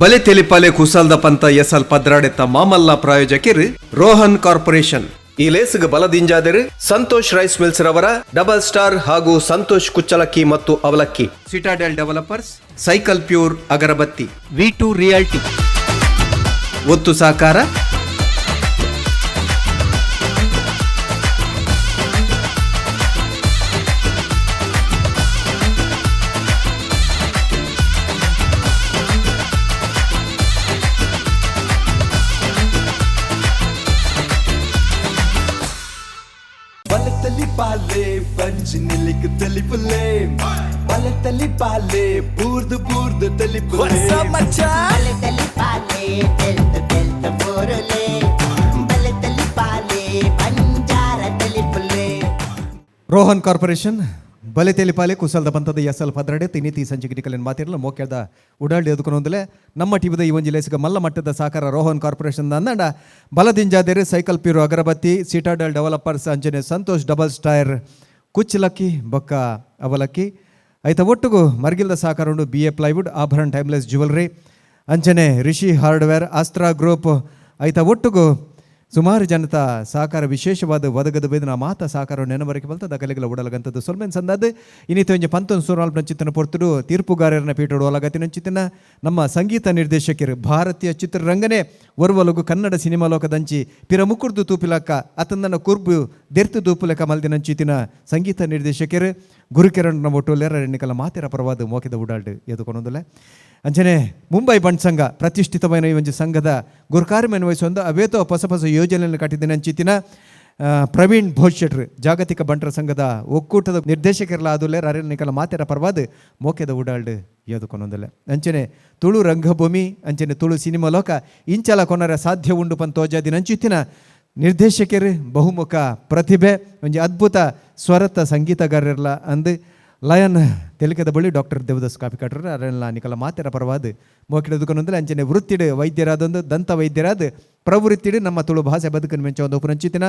BaleTelipale ಕುಸಲ್ದ ಪಂತ ಎಸಲ್ ಪದ್ರಾಡೆತ್ತ ಮಾಮಲ್ಲ ಪ್ರಾಯೋಜಕರು ರೋಹನ್ ಕಾರ್ಪೊರೇಷನ್. ಈ ಲೇಸ್ಗೆ ಬಲದಿಂಜಾದರು ಸಂತೋಷ್ ರೈಸ್ ಮಿಲ್ಸ್ ರವರ ಡಬಲ್ ಸ್ಟಾರ್ ಹಾಗೂ ಸಂತೋಷ್ ಕುಚ್ಚಲಕ್ಕಿ ಮತ್ತು ಅವಲಕ್ಕಿ, Citadel developers, cycle pure agarbatti, V2 realty ಒತ್ತು ಸಾಕಾರ. BaleTelipale पंचनिलिक तेलिपले BaleTelipale बूर्द बूर्द तेलिपले BaleTelipale तेल्त बोरले BaleTelipale पंजार तेलिपले. ರೋಹನ್ ಕಾರ್ಪೊರೇಷನ್ BaleTelipale ಕುಸಲ್ದ ಪಂತದ ಎಸಲ್ ಪದ್ರಾಡೆ ತಿನಿತಿ ಸಂಚಿಕಿಟಿಕಲಿನ ಮಾತಿರಲು ಮೋಕ್ಯದ ಉಡಾಡಿ ಎದುಕೊಂಡೊಂದಲೆ ನಮ್ಮ ಟಿವಿದ ಈ ಒಂಜಿ ಲೇಸಿಗೆ ಮಲ್ಲ ಮಟ್ಟದ ಸಾಕಾರ ರೋಹನ್ ಕಾರ್ಪೊರೇಷನ್ ಅಂದಂಡ ಬಲದಿಂಜಾದೇರಿ cycle pure agarbatti, Citadel developers ಅಂಜನೆ ಸಂತೋಷ್ ಡಬಲ್ ಸ್ಟಾರ್ ಕುಚ್ಚಲಕ್ಕಿ ಬೊಕ್ಕ ಅವಲಕ್ಕಿ ಐತ ಒಟ್ಟುಗು ಮರ್ಗಿಲ್ದ ಸಾಕಾರ ಉಂಡು BA ಪ್ಲೈವುಡ್, ಆಭರಣ ಟೈಮ್ಲೆಸ್ ಜ್ಯುವೆಲ್ರಿ ಅಂಚನೆ ರಿಷಿ ಹಾರ್ಡ್ವೇರ್, ಅಸ್ತ್ರಾ ಗ್ರೂಪ್ ಐತ ಒಟ್ಟುಗು ಸುಮಾರು ಜನತಾ ಸಹಕಾರ ವಿಶೇಷವಾದ ಒದಗದ ಬೇದನ ಮಾತ ಸಹಕಾರ ನೆನಬರಕ್ಕೆ ಬಲ್ತದ ಕಲೆಗಳ ಉಡಲಗಂತದ್ದು ಸೊಲ್ಮೆನ್ ಸಂದದ್ದು ಇನ್ನಿತ ಒಂಜಿ 19 ಚಿತ್ತನ ಪೊರ್ತುಡು ತೀರ್ಪುಗಾರರನ್ನ ಪೀಠೋಡು ಒಲಗತಿನ ಚಿತ್ತನ ನಮ್ಮ ಸಂಗೀತ ನಿರ್ದೇಶಕರು ಭಾರತೀಯ ಚಿತ್ರರಂಗನೇ ಒರ್ವಲಗು ಕನ್ನಡ ಸಿನಿಮಾ ಲೋಕದಂಚಿ ಪಿರ ಮುಕುರ್ದು ತೂಪಿಲಕ್ಕ ಅತಂದನ ಕುರ್ಬು ದೆರ್ತು ತೂಪುಲೆಕ ಮಲ್ದಿನಂಚಿತಿನ ಸಂಗೀತ ನಿರ್ದೇಶಕರು ಗುರುಕಿರಣ್ ಒಟ್ಟುಲೆರ ಎಣ್ಣಿಕಲ ಮಾತೆರ ಪರವಾದ ಮೋಕೆದ ಉಡಾಡು ಎದುಕೊಂಡೊಂದಲೆ ಅಂಚನೆ ಮುಂಬೈ ಬಂಡ್ ಸಂಘ ಪ್ರತಿಷ್ಠಿತమైన ಈ ಒಂದು ಸಂಘದ ಗುರುಕಾರ್ಯವನ್ನು ವಹಿಸುವಂಥ ಅವೇತೋ ಹೊಸ ಹೊಸ ಯೋಜನೆಯನ್ನು ಕಟ್ಟಿದ್ದೇನೆ ಅಂಚಿತಿನ ಪ್ರವೀಣ್ ಭೋಜ್ಶೆಟ್ರು ಜಾಗತಿಕ ಬಂಟರ ಸಂಘದ ಒಕ್ಕೂಟದ ನಿರ್ದೇಶಕರಲ್ಲ ಆದುಲೆ ರರನಿಕಲ ಮಾತೆರ ಪರವಾದ ಮೋಕೆದ ಉಡಾಲ್ಡ್ ಎದುಕೊಂಡೊಂದಲೆ ಅಂಚನೆ ತುಳು ರಂಗಭೂಮಿ ಅಂಚನೆ ತುಳು ಸಿನಿಮಾ ಲೋಕ ಇಂಚಲ ಕೊನರ ಸಾಧ್ಯ ಉಂಡು ಪಂತೋಜಾದಿನ ಅಂಚಿತಿನ ನಿರ್ದೇಶಕರು ಬಹುಮುಖ ಪ್ರತಿಭೆ ಒಂಜಿ ಅದ್ಭುತ ಸ್ವರತ ಸಂಗೀತಗಾರರಲ್ಲ ಅಂದು ಲಯನ್ ತೆಲಿಕದ ಬಳಿ ಡಾಕ್ಟರ್ ದೇವದಾಸ್ ಕಾಪಿಕಾಟ್ರು ಅರೆಲ್ಲ ನಿಕಲ ಮಾತೆರ ಪರವಾದ ಮೋಕಿಡದುಕೊಂಡಂದ್ರೆ ಅಂಚನೆ ವೃತ್ತಿಡು ವೈದ್ಯರಾದೊಂದು ದಂತ ವೈದ್ಯರಾದ ಪ್ರವೃತ್ತಿಡು ನಮ್ಮ ತುಳು ಭಾಷೆ ಬದುಕನ್ನು ಮೆಂಚ ಒಂದು ಪುರಂಚಿತಿನ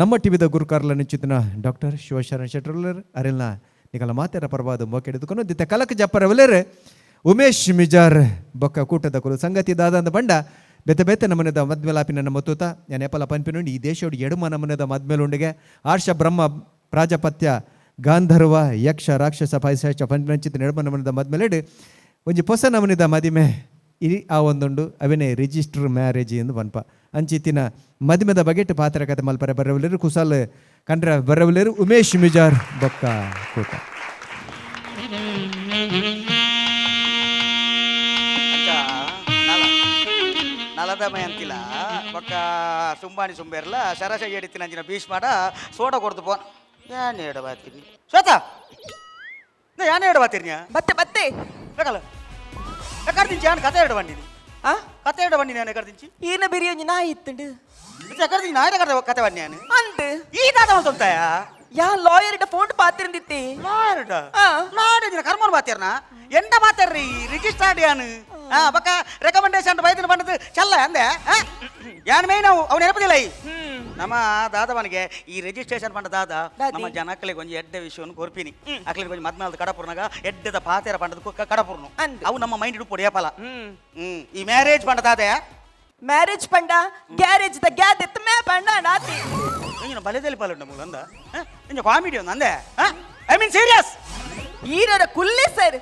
ನಮ್ಮ ಟಿವಿದ ಗುರುಕಾರ್ಲ ನಿಂಚಿತಿನ ಡಾಕ್ಟರ್ ಶಿವಶರಣ್ ಶೆಟ್ರಲ್ಲರ್ ಅರೆಲ್ಲ ನಿಕಲ ಮಾತೆರ ಪರವಾದ ಮೋಕಿಡದುಕೊಂಡು ದಿತ್ತ ಕಲಕ ಜಪ್ಪರವಲೇರ್ ಉಮೇಶ್ ಮಿಜಾರ್ ಬೊಕ್ಕ ಕೂಟದ ಕುಲು ಸಂಗತಿ ದಾದಂದ ಬಂಡ ಬೆತ್ತ ಬೆತ್ತ ನಮನದ ಮದ್ಮೇಲಾಪಿನ ನಮ್ಮ ತೂತ ನಾನು ಎಪ್ಪಲ ಪಂಪಿನುಂಡಿ ಈ ದೇಶೋಡು ಎಡುಮ ನಮನದ ಮದ್ಮೇಲುಂಡಿಗೆ ಆರ್ಷ ಬ್ರಹ್ಮ ಪ್ರಾಜಪತ್ಯ ಗಾಂಧರ್ವ ಯಕ್ಷ ರಾಕ್ಷಸ ಪೈಸಾಚ ಪಂಚಿತ ನೆಡಮ ನಮನದ ಮದ್ಮೇಲೆಡು ಒಂಜಿ ಹೊಸ ನಮನಿದ ಮದಿಮೆ ಇರಿ ಆ ಒಂದುಂಡು ಅವನೇ ರಿಜಿಸ್ಟರ್ ಮ್ಯಾರೇಜ್ ಎಂದು ಬನ್ಪ ಅಂಚಿತ್ತಿನ ಮದಿಮೆದ ಬಗೆಟ್ ಪಾತ್ರ ಕತೆ ಮಲ್ಪರೆ ಬರವಲೇರು ಕುಸಲ್ ಕಂಡ್ರ ಬರವಲೇರು ಉಮೇಶ್ ಮಿಜಾರ್ ಬೊಕ್ಕ ಕೂಟ. ನಲದಮೆ ಅಂತಿಲ್ಲ ಬೊಕ್ಕ ಸುಂಬಾಣಿ ಸುಂಬೇರ್ಲ ಸರಸ ಏಡಿತ್ತಿನ ಅಂಚಿನ ಭೀಷ್ಮಾಡ ಸೋಡ ಕೊಡ್ದು ಪೋನ್ ಯಾನ್ ಹೇಳ ಬಾತೀನಿ ಶ್ವೇತಾ ನಾ ಯಾನ್ ಹೇಳ ಬಾತೀರ್ನ್ಯಾ ಬತ್ತೆ ಬತ್ತೆ ಬೇಕಲ್ಲ ಕರ್ದಿಂಚಿ ಯಾನ್ ಕತೆ ಹೇಳ ಬಂದಿನಿ ಆ ಕತೆ ಹೇಳ ಬಂದಿನಿ ನಾನು ಕರ್ದಿಂಚಿ ಈನ ಬಿರಿಯಾನಿ ನಾ ಇತ್ತುಂಡು ಕರ್ದಿಂಚಿ ನಾ ಕತೆ ಬನ್ನಿ ನಾನು ಅಂದು ಈ ದಾದ ಅಂತಂತಾಯ ಯಾ ಲಾಯರ್ಡ ಫೋನ್ ಪಾತಿರಂದಿತ್ತೆ ಲಾಯರ್ಡ ಲಾಯರ್ ಕರ್ಮನ್ ಬಾತಿರ್ನ ಎಂಡ ಬಾತಿರ್ರಿ ರಿಜಿಸ್ಟರ್ಡ್ ಯಾನ್ ಬಕ್ಕ ರೆಕಮೆಂಡೇಶನ್ ಬೈದಿನ ಬಂದದ್ದು ಚಲ್ಲ ಅಂದೆ ಯಾನ್ ಮೇನ್ ಅವ್ನು ನೆನಪದಿಲ್ಲ ಈ ನಮ್ಮ ದಾದವನಿಗೆ ಈ ರಿಜಿಸ್ಟ್ರೇಷನ್ ಪಂಡ ದಾದ ನಮ್ಮ ಜನಕ್ಕಳಿಗೆ ಒಂಜಿ ಎಡ್ಡೆ ವಿಷಯವನ್ನು ಕೊರ್ಪಿನಿ ಅಕ್ಲಿಗೆ ಒಂಜಿ ಮದ್ಮೇಲದ ಕಡಪುರ್ನಾಗ ಎಡ್ಡೆದ ಪಾತೆರ ಪಂಡದ ಕಡಪುರ್ನು ಅವು ನಮ್ಮ ಮೈಂಡ್ ಇಡು ಪೊಡಿಯಪಲ ಈ ಮ್ಯಾರೇಜ್ ಪಂಡ ದಾದ ಮ್ಯಾರೇಜ್ ಪಂಡ ಗ್ಯಾರೇಜ್ ದ ಗ್ಯಾದ್ ಎತ್ತ ಮೇ ಪಂಡ ನಾತಿ ನೀನು BaleTelipale ಉಂಡ ಮೂಲ ಅಂದ ನಿಂಜ ಕಾಮಿಡಿ ಒಂದು ಅಂದೆ ಐ ಮೀನ್ ಸೀರಿಯಸ್ ಈರರ ಕುಲ್ಲೆ ಸರ್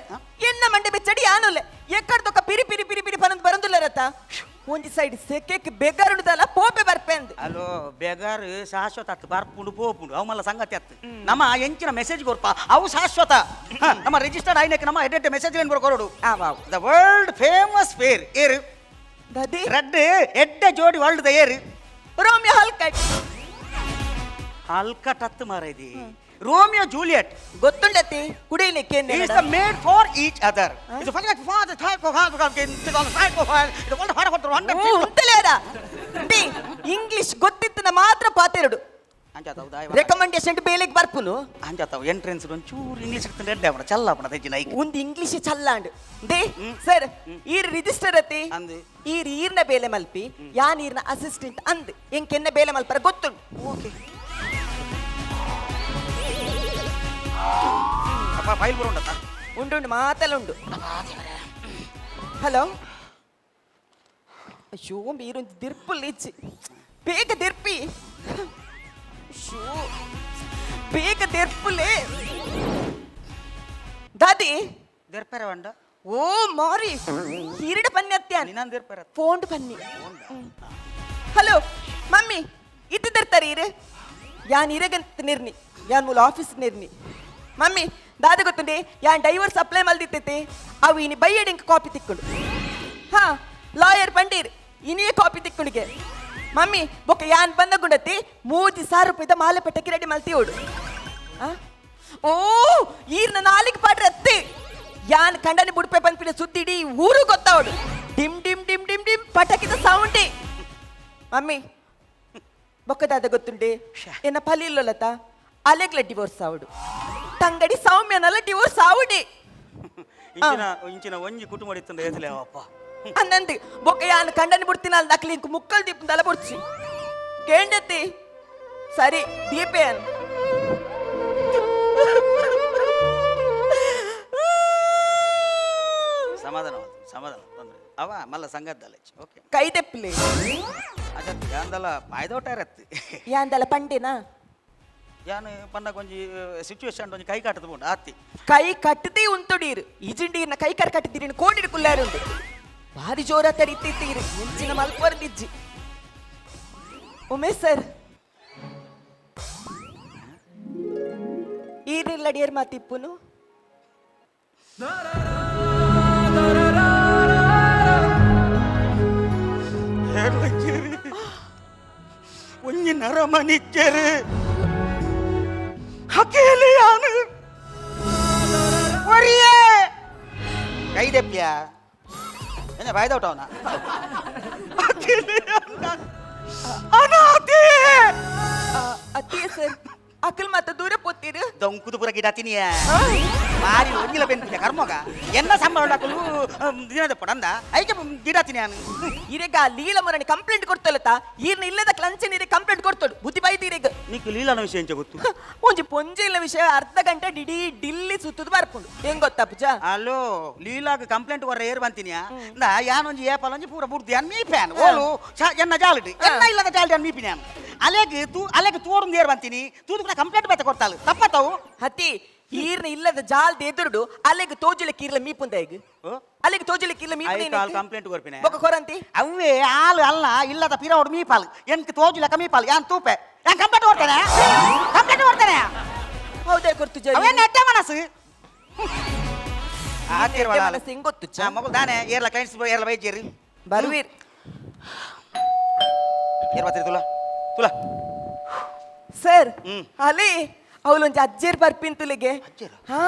ಎನ್ನ ಮಂಡೆ ಬೆಚ್ಚಡಿ ಆನುಲೆ ಎಕ್ಕಡ ತೊಕ್ಕ ಪಿರಿ ಪಿರಿ ಪಿರಿ ಪಿರಿ ಪನಂದ್ ಬರಂದುಲ್ಲ ರತ ಒಂಜಿ ಸೈಡ್ ಸೆಕೆಕ್ ಬೆಗಾರ್ ಉಂಡದಲ್ಲ ಪೋಪೆ ಬರ್ಪೆಂದ್ ಅಲೋ ಬೆಗಾರ್ ಶಾಶ್ವತ ಅತ್ತು ಬರ್ಪುಂಡು ಪೋಪುಂಡು ಅವು ಮಲ್ಲ ಸಂಗತಿ ಅತ್ತು ನಮ್ಮ ಎಂಚಿನ ಮೆಸೇಜ್ ಕೊರ್ಪ ಅವು ಶಾಶ್ವತ ನಮ್ಮ ರಿಜಿಸ್ಟರ್ಡ್ ಆಯ್ನಕ್ಕೆ ನಮ್ಮ ಎಡ್ಡೆ ಮೆಸೇಜ್ ಏನು ಬರ್ಕೊರೋಡು ದ ವರ್ಲ್ಡ್ ಫೇಮಸ್ ಫೇರ್ ಏರು ದದಿ ರೆಡ್ ಎಡ್ಡೆ ಜೋಡಿ ವರ್ಲ್ಡ್ ದ ಏರು ರೋಮಿಯೋ ಹಲ್ಕಟ್ ಹಲ್ಕಟ್ ಹತ್ತು ಮಾರೈದಿ ರೋಮಿಯೋ ಜೂಲಿಯಟ್ ಗೊತ್ತುಂಡತಿ ಕುಡಿಲಿಕ್ಕೆ is the made for each other is the funny for the type of how to get on the side of the world part of the one ಉಂಟಲೇರ ಡಿ English ಗೊತ್ತಿತ್ತನ ಮಾತ್ರ ಪಾತೆರಡು ಅಂಜಾತೌದಾ recommendation ಬೇಲೆಗೆ ಬರ್ಪುನು ಅಂಜಾತೌ ಎಂಟ್ರೆನ್ಸ್ ಒಂಚೂರು ಇಂಗ್ಲಿಷ್ ಇರ್ತದೆ ರೆಡ್ಡೆ ಅವನ ಚಲ್ಲ ಅವನ ತೆಜ್ಜಿನ ಈಗ ಒಂದು ಇಂಗ್ಲಿಷ್ ಚಲ್ಲಾಂಡ್ ದೇ ಸರ್ ಈ ರಿಜಿಸ್ಟರ್ ಅತಿ ಅಂದು ಈ ಈರ್ನ ಬೇಲೆ ಮಲ್ಪಿ ಯಾ ನೀರ್ನ ಅಸಿಸ್ಟೆಂಟ್ ಅಂದ್ ಎಂಕೆನ್ನ ಬೇಲೆ ಮಲ್ಪರ ಗೊತ್ತುಂಡು ಓಕೆ ಅಪ್ಪ ಫೈಲ್ ಬರೋಂಡತ ಉಂಡು ಮಾತೆಲ್ಲ ಉಂಡು ಹಲೋ ಅಯ್ಯೋ ಮೀರೊಂದು ದಿರ್ಪುಲ್ ಇಚ್ಚಿ ಬೇಗ ದಿರ್ಪಿ ಅಯ್ಯೋ ಬೇಗ ದಿರ್ಪುಲೆ ದಾದಿ ದೆರ್ಪೆರ ಬಂಡ ಓ ಮಾರಿ ಹಿರಿಡ ಪನ್ನಿ ಅತ್ಯಾನ್ ನಿನ್ನಂದು ದೆರ್ಪೆರ ಫೋನ್ ಪನ್ನಿ ಹಲೋ ಮಮ್ಮಿ ಇತ್ತಿರ್ತಾರೆ ಇರು ಯಾನ್ ಇರಗಂತ ನಿರ್ನಿ ಯಾನ್ ಮೂಲ ಆಫೀಸ್ ನಿರ್ನಿ ಮಮ್ಮಿ ದಾದ ಗೊತ್ತುಂಡೆ ಯಾನ್ ಡೈವರ್ಸ್ ಅಪ್ಲೈ ಮಲ್ದಿತ್ತೈತೆ ಅವು ಇನಿ ಬೈಯಡಿಂಗ್ ಕಾಪಿ ತಿಕ್ಕೊಂಡು ಹಾ ಲಾಯರ್ ಪಂಡೀರ್ ಇನಿಯೇ ಕಾಪಿ ತಿಕ್ಕೊಂಡಿಗೆ ಮಮ್ಮಿ ಬೊಕ್ಕ ಯಾನ್ ಬಂದ ಗುಂಡತಿ 3000 ರೂಪಾಯಿದ ಮಾಲೆ ಪಟ್ಟಕ್ಕೆ ರೆಡಿ ಮಲ್ತಿ ಓಡು ಓ ಈರ್ನ ನಾಲಿಗೆ ಪಾಡ್ರೆ ಅತ್ತಿ ಯಾನ್ ಕಂಡನಿ ಬುಡ್ಪೆ ಬಂದ್ಬಿಡ ಸುದ್ದಿಡಿ ಊರು ಗೊತ್ತಾವಡು ಡಿಮ್ ಡಿಮ್ ಡಿಮ್ ಡಿಮ್ ಡಿಮ್ ಪಟಕಿದ ಸೌಂಡಿ ಮಮ್ಮಿ ಬೊಕ್ಕದಾದ ಗೊತ್ತುಂಡೆ ಎನ್ನ ಪಲಿಲ್ಲೊಲತ ಅಲೆಗ್ಲ ಡಿವೋರ್ಸ್ ಆವಡು ತಂಗಡಿ ಸೌಮ್ಯನಲ್ಲ ಡಿವೋರ್ಸ್ ಆವುಡಿ ಇಂಚಿನ ಒಂಜಿ ಕುಟುಂಬ ಇತ್ತಂದ ಏಸಲೇ ಅಪ್ಪ ಅನ್ನಂದು ಬೊಕ್ಕ ಯಾನ್ ಕಂಡನಿ ಬಿಡ್ತೀನಿ ಅಲ್ಲಿ ನಕ್ಲಿ ಇಂಕು ಮುಕ್ಕಲ್ ದೀಪ ತಲೆ ಬುಡ್ಸಿ ಕೇಂಡತಿ ಸರಿ ದೀಪೆ ಅನ್ ಸಮಾಧಾನ ತೊಂದ್ರೆ ಅವ ಮಲ್ಲ ಸಂಗದ್ದಲ್ಲ ಓಕೆ ಕೈ ತೆಪ್ಪಲಿ ಅಜತ್ ಯಾಂದಲ್ಲ ಪಾಯ್ದೋಟ ಇರತ್ತೆ ಯಾಂದಲ್ಲ ಪಂಡಿನಾ ಯಾನು ಪಂಡ ಕೊಂಜಿ ಸಿಚುವೇಶನ್ ಒಂಜಿ ಕೈ ಕಟ್ಟದು ಬೋಂಡು ಆತಿ ಕೈ ಕಟ್ಟದಿ ಉಂತುಡೀರು ಇಜಿಂಡೀರ್ನ ಕೈ ಕಾರ್ ಕಟ್ಟಿದ್ದೀರಿ ಕೋಡಿಡು ಕುಲ್ಲಾರು ಉಂಟು ಭಾರಿ ಜೋರ ತರಿತೀರಿ ಮುಂಚಿನ ಮಲ್ಪರ್ದಿಜ್ಜಿ ಉಮೇಶ್ ಸರ್ ಈರಿಲ್ಲಡಿಯರ್ ಮಾತಿಪ್ಪುನು ಒಂಜಿ ನರಮನಿಚ್ಚರು ಹಕೇಲಿಯಾನು ಒರಿಯೇ ಕೈದೆಪ್ಪ್ಯ ಏನ ಬಾಯ್ದೌಟವನ ಅನಾಥೆ ಅತ್ತಿಯ ಸರ್ ಅಕಲ್ ಮತ್ತ ದೂರ ಪೋತೀರು ದೊಂಕುದು ಪುರ ಗಿಡಾತಿನಿಯ ಮಾರಿ ಒಂಜಿಲ ಬೆಂತಿನ ಕರ್ಮಗ ಎನ್ನ ಸಂಬಳ ಹಾಕಲು ದಿನದ ಪಡಂದ ಐಕೆ ಗಿಡಾತಿನಿ ನಾನು ಇರೆಗ ಲೀಲ ಮರಣಿ ಕಂಪ್ಲೇಂಟ್ ಕೊಡ್ತಲತ್ತ ಈರ್ನ ಇಲ್ಲದ ಕ್ಲಂಚೆ ನೀರೆ ಕಂಪ್ಲೇಂಟ್ ಕೊಡ್ತೋಡು ಬುದ್ಧಿ ಬೈದಿರೆಗ ನೀಕು ಲೀಲನ ವಿಷಯ ಎಂಚ ಗೊತ್ತು ಒಂಜಿ ಪೊಂಜೆ ಇಲ್ಲ ವಿಷಯ ಅರ್ಧ ಗಂಟೆ ಡಿಡಿ ಡಿಲ್ಲಿ ಸುತ್ತುದು ಬರ್ಕೊಂಡು ಹೆಂಗ್ ಗೊತ್ತಾ ಪೂಜ ಅಲ್ಲೋ ಲೀಲಾಗ ಕಂಪ್ಲೇಂಟ್ ಕೊರ್ರೆ ಏರ್ ಬಂತಿನಿಯ ನಾ ಯಾನೊಂಜಿ ಏಪಲೊಂಜಿ ಪೂರ ಬುಡ್ದಿ ಅನ್ ಮೀಪ್ಯಾನ್ ಓಲು ಎನ್ನ ಜಾಲಟಿ ಎನ್ನ ಇಲ್ಲದ ಜಾಲಟಿ ಅನ್ ಮೀಪಿನಿ ನಾನು ಅಲೆಗೆ ತೋರುಂದು ಏರ್ ಬಂತೀನಿ ತೂದು ಕಂಪ್ಲೇಂಟ್ ಬೇತ ಕೊಡ್ತಾಳು ತಪ್ಪತ್ತವು ಹತ್ತಿ ಈರ್ನ ಇಲ್ಲದ ಜಾಲ್ದ ಎದುರುಡು ಅಲ್ಲಿಗೆ ತೋಜುಲಿಕ್ಕೆ ಇರ್ಲ ಮೀಪುಂದ ಈಗ ಅಲ್ಲಿಗೆ ತೋಜುಲಿಕ್ಕೆ ಇರ್ಲ ಮೀಪು ಕಂಪ್ಲೇಂಟ್ ಕೊರ್ಪಿನ ಬೊಕ್ಕ ಕೊರಂತಿ ಅವೇ ಹಾಲು ಅಲ್ಲ ಇಲ್ಲದ ಪಿರೋಡು ಮೀಪಾಲ್ ಎನ್ಕ್ ತೋಜುಲಕ ಮೀಪಾಲ್ ಯಾನ್ ತೂಪೆ ಯಾನ್ ಕಂಪ್ಲೇಂಟ್ ಕೊಡ್ತಾನೆ ಹೌದೇ ಕೊರ್ತು ಜೈ ಅವೇ ನೆಟ್ಟ ಮನಸ್ಸು ಮನಸ್ಸು ಹೆಂಗ್ ಗೊತ್ತು ಮಗು ದಾನೆ ಏರ್ಲ ಕ್ಲೈಂಟ್ಸ್ ಏರ್ಲ ಬೈಜೇರಿ ಬರುವೀರ್ ಏರ್ ಬರ್ತೀರಿ ತುಲ ಸರ್ ಅಲ್ಲಿ ಅವಳೊಂಜಿ ಅಜ್ಜೇರ್ ಬರ್ಪಿನ್ ತುಲೆಗೆ ಹಾ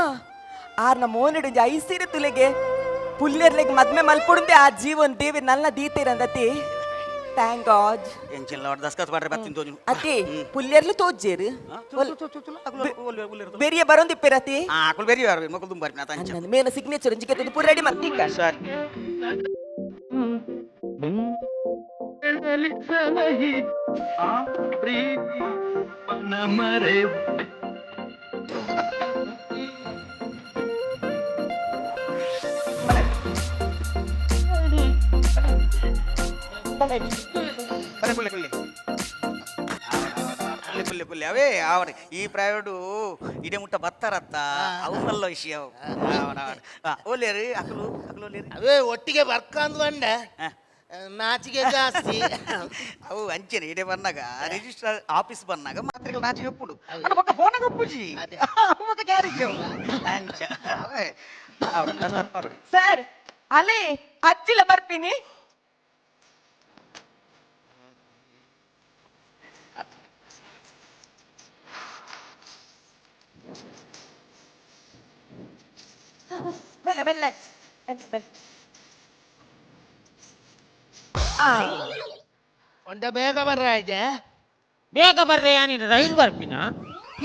ಆರ್ನ ಮೋನಿಡೊಂಜಿ ಐಸೀರಿ ತುಲೆಗೆ ಪುಲ್ಯರ್ಲೆಗ್ ಮದ್ಮೆ ಮಲ್ಪುಡುಂದೆ ಆ ಜೀವನ್ ದೇವಿ ನಲ್ನ ದೀತಿರಂದತಿ ಥ್ಯಾಂಕ್ ಗಾಡ್ ಎಂಚಿಲ್ಲ ನೋಡಿ ದಸ್ಕತ್ ಮಾಡ್ರೆ ಬರ್ತೀನಿ ತೋಜು ಅತಿ ಪುಲ್ಯರ್ಲು ತೋಜ್ಜೇರು ಬೇರಿಯ ಬರೋಂದಿಪ್ಪಿರತಿ ಆಕುಲ್ ಬೇರೆ ಮಕ್ಕಳು ತುಂಬ ಬರ್ತೀನಿ ಆತ ನನ್ನ ಮೇನ ಸಿಗ್ನೇಚರ್ ಒಂಜಿ ಕೆತ್ತದು ಪೂರ ರೆಡಿ ಮಾಡ್ತಿಕ್ಕ ಸರ್ ನಮರೆ ಪುಲ್ಲೆ ಅವೇ ಅವರೇ ಈ ಪ್ರೈವೇಟು ಇಡೆ ಮುಟ್ಟ ಬತ್ತಾರತ್ತ ಅವಲ್ಲ ವಿಷಯ ಒಲ್ಲೇರಿ ಅಕಲು ಒಲ್ಲೇರಿ ಅವೇ ಒಟ್ಟಿಗೆ ಬರ್ಕಂದ್ ಬಂಡ ನಾಚಿಗೆ ಜಾಸ್ತಿ ಅವು ಅಂಚೆನೆ ಇಡೆ ಬಂದಾಗ ರಿಜಿಸ್ಟರ್ ಆಫೀಸ್ ಬಂದಾಗ ಮಾತ್ರೆಗಳು ನಾಚಿಗೆ ಒಪ್ಪುಡು ಅನ್ನ ಪಕ್ಕ ಫೋನಾಗ ಒಪ್ಪುಜಿ ಪಕ್ಕ ಕ್ಯಾರೇಜ್ ಅಂಚ ಸರ್ ಅಲೆ ಅಜ್ಜಿಲ ಬರ್ತೀನಿ ಬೆಲ್ಲ ಒಂದ ಬೇಗ ಬರ್ರಾಯ್ದೆ ಬೇಗ ಬರ್ರೆ ನೀನು ರೈಲ್ ಬರ್ಪಿನ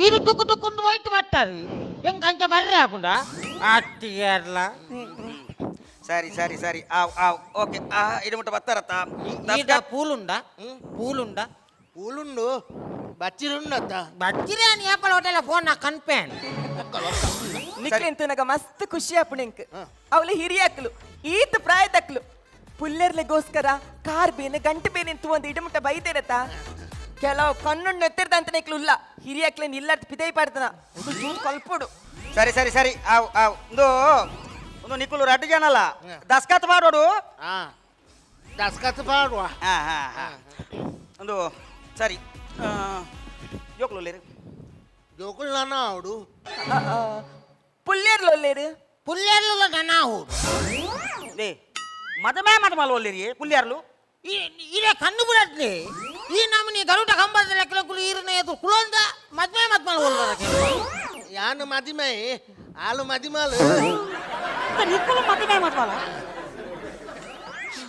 ಇದು ತುಕ್ಕೊಂಡು ಹೋಯ್ತು ಬರ್ತಾರೆ ಹೆಂಗ್ ಕಂಚ ಬರ್ರೆ ಹಾಕುಂಡ ಅತ್ತಿಗೆರ್ಲ ಸರಿ ಸರಿ ಸರಿ ಓಕೆ ಇಡೆ ಮುಟ್ಟ ಬತ್ತಾರತ್ತ ಈಗ ಪೂಲುಂಡ ಪೂಲುಂಡ పూలుండు బచ్చిరుండత్త ಬಚ್ಚಿರೇನು ಏಪಲ್ ಹೋಟೆಲ್ ಫೋನ್ ನಾ ಕನ್ಪೇನ್ ನಿಕ್ಲೆಂತು ನಗ ಮಸ್ತ್ ಖುಷಿ ಆಪುಣೆಂಕ್ ಅವಳು ಹಿರಿಯಕ್ಲು ಈತ್ ಪ್ರಾಯದಕ್ಲು ಪುಲ್ಲೆರ್ಲೆಗೋಸ್ಕರ ಕಾರ್ ಬೇನೆ ಗಂಟೆ ಬೇನೆ ಅಂತ ಒಂದು ಇಡಮುಟ್ಟ ಬೈದೇರತ್ತ ಕೆಲವು ಕಣ್ಣು ಎತ್ತಿರ್ದ ಅಂತ ನೆಕ್ಲುಲ್ಲ ಹಿರಿಯಕ್ಲೇನ್ ಇಲ್ಲ ಪಿದೈ ಪಾಡ್ತಾನ ಜೂನ್ ಕಲ್ಪುಡು ಸರಿ ಸರಿ ಸರಿ ಆವ್ ಆವ್ ಒಂದು ನಿಕ್ಕುಲು ರಡ್ಡು ಜನಲ್ಲ ದಸ್ಕತ್ ಮಾಡೋಡು ದಸ್ಕತ್ ಮಾಡುವ ಹಾ ಹಾ ಹಾ ಒಂದು ಸರಿ ಜೋಕ್ಲು ಲೇರು ಜೋಕುಲ್ ನನ್ನ ಅವಡು ಪುಲ್ಲೆರ್ಲೊಲ್ಲೇರು పుల్లేర్లలో నన్నావు ಲೇ మతమలు ఒల్లేరి పుల్యార్లు ఇదే కన్ను బిడట్లే ఈ నమ్మని గరుట కంబద లెక్కలకు ఈరన ఎదు కులంద మద్మలు ఒల్లరకే ಯಾನು ಮದಿಮೆ ಆಲು ಮದಿಮಾಲು ನಿಕ್ಕುಲು ಮತಮಲ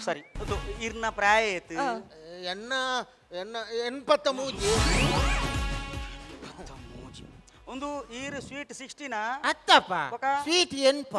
ಸರಿ ಅದು ಇರ್ನ ಪ್ರಾಯ ಏತು ಎನ್ನ ಎನ್ನ ಎನ್ಪತ್ತ ಮೂಜಿ ಒಂದು ಈರು ಸ್ವೀಟ್ 16 అత్తప్ప ఒక స్వీట్ ఎన్ప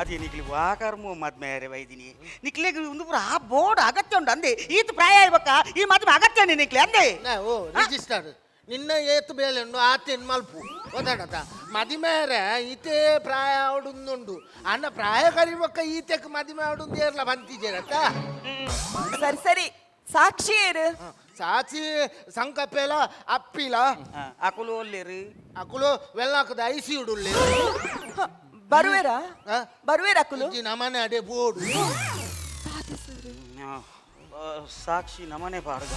ಅದೇ ನಿಕ್ಲಿ ವಾಕರ್ಮು ಮದ್ಮೇರೆ ವೈದಿನಿ ನಿಕ್ಲಿಗೆ ಒಂದು ಪುರ ಆ ಬೋರ್ಡ್ ಅಗತ್ಯ ಉಂಟು ಅಂದೆ ಈತ ಪ್ರಾಯ ಇರ್ಬೇಕ ಈ ಮದ್ಮೆ ಅಗತ್ಯ ನಿಕ್ಲಿ ಅಂದೆ ಓ ರಿಜಿಸ್ಟರ್ ನಿನ್ನ ಏತು ಬೇಲೆ ಉಂಡು ಆತೇನು ಮಲ್ಪು ಗೊತ್ತಾಡತ್ತ ಮದಿಮೇರೆ ಈತೆ ಪ್ರಾಯ ಆಡುಂದುಂಡು ಅನ್ನ ಪ್ರಾಯ ಕರಿಬೇಕ ಈತೆಕ್ ಮದಿಮೆ ಆಡುಂದು ಏರ್ಲ ಬಂತಿದ್ದೀರತ್ತ ಸರಿ ಸರಿ ಸಾಕ್ಷಿ ಏರು ಸಾಚಿ ಸಂಕಪೇಲ ಅಪ್ಪಿಲ ಅಕುಲು ಒಲ್ಲೇರು ಅಕುಲು ವೆಲ್ಲಾಕದ ಐಸಿ ಉಡುಲ್ಲೆ ಬರುವೇರಾ ಬರುವೇರ ಅಕುಲು ನಮನೆ ಅಡೆ ಬೋರ್ಡು ಸಾಕ್ಷಿ ನಮನೆ ಪಾಡ್ಗ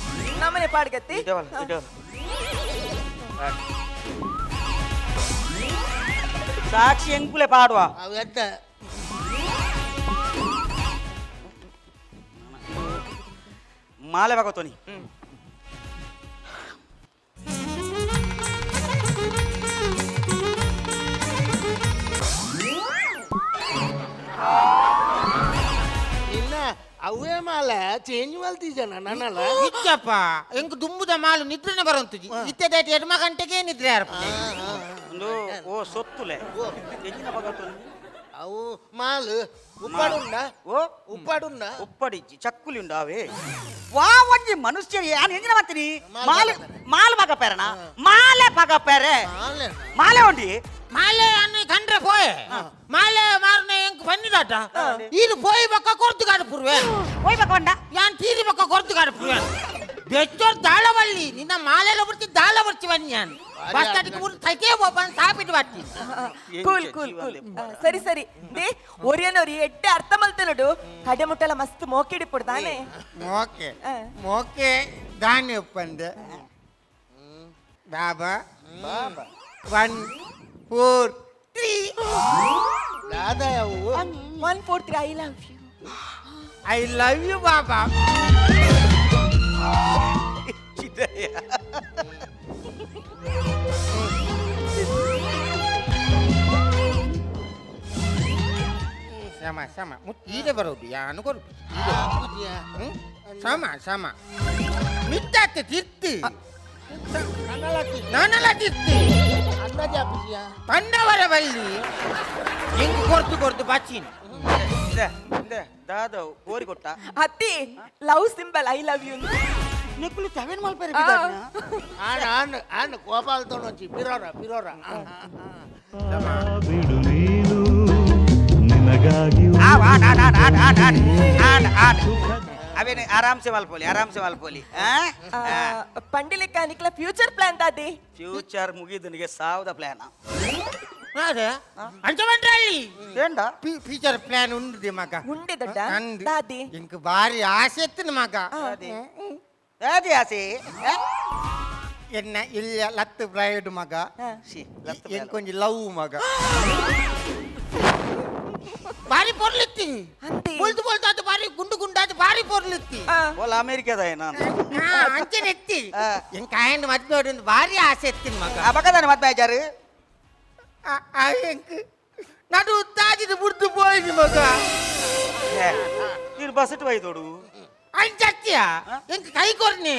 ನಮ್ಮನೆ ಪಾಡ್ಗತ್ತಿ ಸಾಕ್ಷಿ ಎಂಕುಲೆ ಪಾಡುವ ಅವೆದ್ದ ಮಾಲೆ ಬಾಗೋತೋನಿ ನಿನ್ನ ಅವೇ ಮಾಲ ಚೇಂಜ್ ಮಲ್ತಿಜನ ನನ್ನಲ್ಲ ಇಚ್ಚಪ್ಪ ಎಂಕ್ ದುಂಬುದ ಮಾಲು ನಿದ್ರೆನೆ ಬರಂತುಜಿ ಇತ್ತೆದಾಯ್ತು 2 ಗಂಟೆಗೆ ನಿದ್ರೆ ಆರ್ಪನೆ ಒಂದು ಓ ಸೊತ್ತುಲೆ ಎಂಜಿನ ಬಾಗೋತೋನಿ ಅವು ಮಾಲು ಉಪ್ಪಾಡುಂಡ ಓ ಉಪ್ಪಾಡುಂಡ ಉಪ್ಪಡಿಜ್ಜಿ ಚಕ್ಕುಲಿ ಉಂಡಾವೇ ವಾ ಒಂಜಿ ಮನುಷ್ಯ ಯಾನ್ ಎಂಜಿನ ಮಾಡ್ತೀನಿ ಮಾಲೆ ಮಾಲೆ ಬಾಗಪೇರಣ ಮಾಲೆ ಬಾಗಪೇರೆ ಮಾಲೆ ಮಾಲೆ ಉಂಡಿ ಮಾಲೆ ಅನ್ನ ಕಂಡ್ರೆ ಪೋಯೆ ಮಾಲೆ ಮಾರನೆ ಎಂಕ್ ಬಂದಿದಾಟ ಇದು ಪೋಯಿ ಬಕ್ಕ ಕೊರ್ತು ಕಾಡು ಪುರ್ವೆ ಹೋಯ್ ಬಾಕೊಂಡ ಯಾನ್ ತೀರಿ ಬಕ್ಕ ಕೊರ್ತು ಕಾಡು ಪುರ್ವೆ ಬೆಚ್ಚೋರ್ ದಾಳವಳ್ಳಿ ನಿನ್ನ ಮಾಲೆಲ್ಲ ಬಿಡ್ತಿ ದಾಳ ಬರ್ತಿ ಬನ್ನಿ ನಾನು ಬಸ್ ಸ್ಟಾಂಡಿಗೆ ಬಿಟ್ಟು ತೈಕೆ ಬಂದು ಸಾಪಿಟ್ಟು ಬರ್ತಿ ಕೂಲ್ ಕೂಲ್ ಕೂಲ್ ಸರಿ ಸರಿ ದೇ ಒರಿಯನೋರಿ ಎಡ್ಡೆ ಅರ್ಥ ಮಲ್ತೆ ನೋಡು ಕಡೆ ಮುಟ್ಟಲ ಮಸ್ತ್ ಮೋಕಿಡಿ ಪುಡ್ತಾನೆ ಮೋಕೆ ಮೋಕೆ ದಾನಿ ಒಪ್ಪಂದೆ ಬಾಬಾ 1 4 3 ದಾದ ಅವು 143 I love you I love you ಬಾಬಾ sama sama ide barodu ya anu kor sama mitate tirti nanala tirti ಅನ್ನ ಜಾಪಿಸಿಯ pandavara valli engu kortu bachin ದಾದ ಕೋರಿ ಕೊಟ್ಟ ಅತ್ತಿ love symbol I love you ನೆಕ್ಕುಲು ತವೆನ್ ಮಲ್ಪೇರೆ ಆನ ಕೋಪಾಲ್ತೋಣ వచ్చి ಪಿರೋರ ಬಿಡು ನೀನು ನಿನಗಾಗಿ ಅವೇನೆ ಆರಾಮ್ಸೆ ಮಲ್ಪೋಲಿ ಪಂಡಿಲಿಕ್ಕ ನಿಕ್ಲ ಫ್ಯೂಚರ್ ಪ್ಲಾನ್ ದಾದಿ ಫ್ಯೂಚರ್ ಮುಗಿದು ನಿಗೆ ಸಾವದ ಪ್ಲಾನ್ ಅದೇ ಅಂಚವಂಟ್ರಲ್ಲಿ ಏಂಡ ಫ್ಯೂಚರ್ ಪ್ಲಾನ್ ಉಂಡಿದೆ ಮಗ ಉಂಡೆ ದೊಡ್ಡ ನಂದು ದಾದಿ ಇಂಕ ಬಾರಿ ಆಸೆ ಎತ್ತಿನ ಮಗ ಯಾದಿ ಆಸೆ ಎನ್ನ ಇಲ್ಲ ಲತ್ತು ಬ್ರೈಡ್ ಮಗ ಎಂಕೊಂಜಿ ಲವ್ ಮಗ ಬಾರಿ ಪೊರ್ಲಿತ್ತಿ ಅಂತೆ ಬೊಲ್ತು ಅದು ಬಾರಿ ಗುಂಡು ಬಾರಿ ಪೊರ್ಲಿತ್ತಿ ಓಲ ಅಮೇರಿಕಾದ ನಾನು ಅಂಚನೆ ಎತ್ತಿ ಎಂಕ ಆಯಂಡ್ ಮದ್ವೆ ಒಂದು ಬಾರಿ ಆಸೆ ಎತ್ತಿನ ಮಗ ಆ ಪಕ್ಕದಾನೆ ಮತ್ತೆ ಆಚಾರು ಎಂಕ ನಡು ತಾಜಿದ ಬುಡ್ದು ಪೋಯ್ದು ಮಗ ನೀನು ಬಸ್ ಇಟ್ಟು ಬೈತೋಡು ಅಂಚತ್ಯ ಎಂಕ ಕೈ ಕೊರ್ನಿ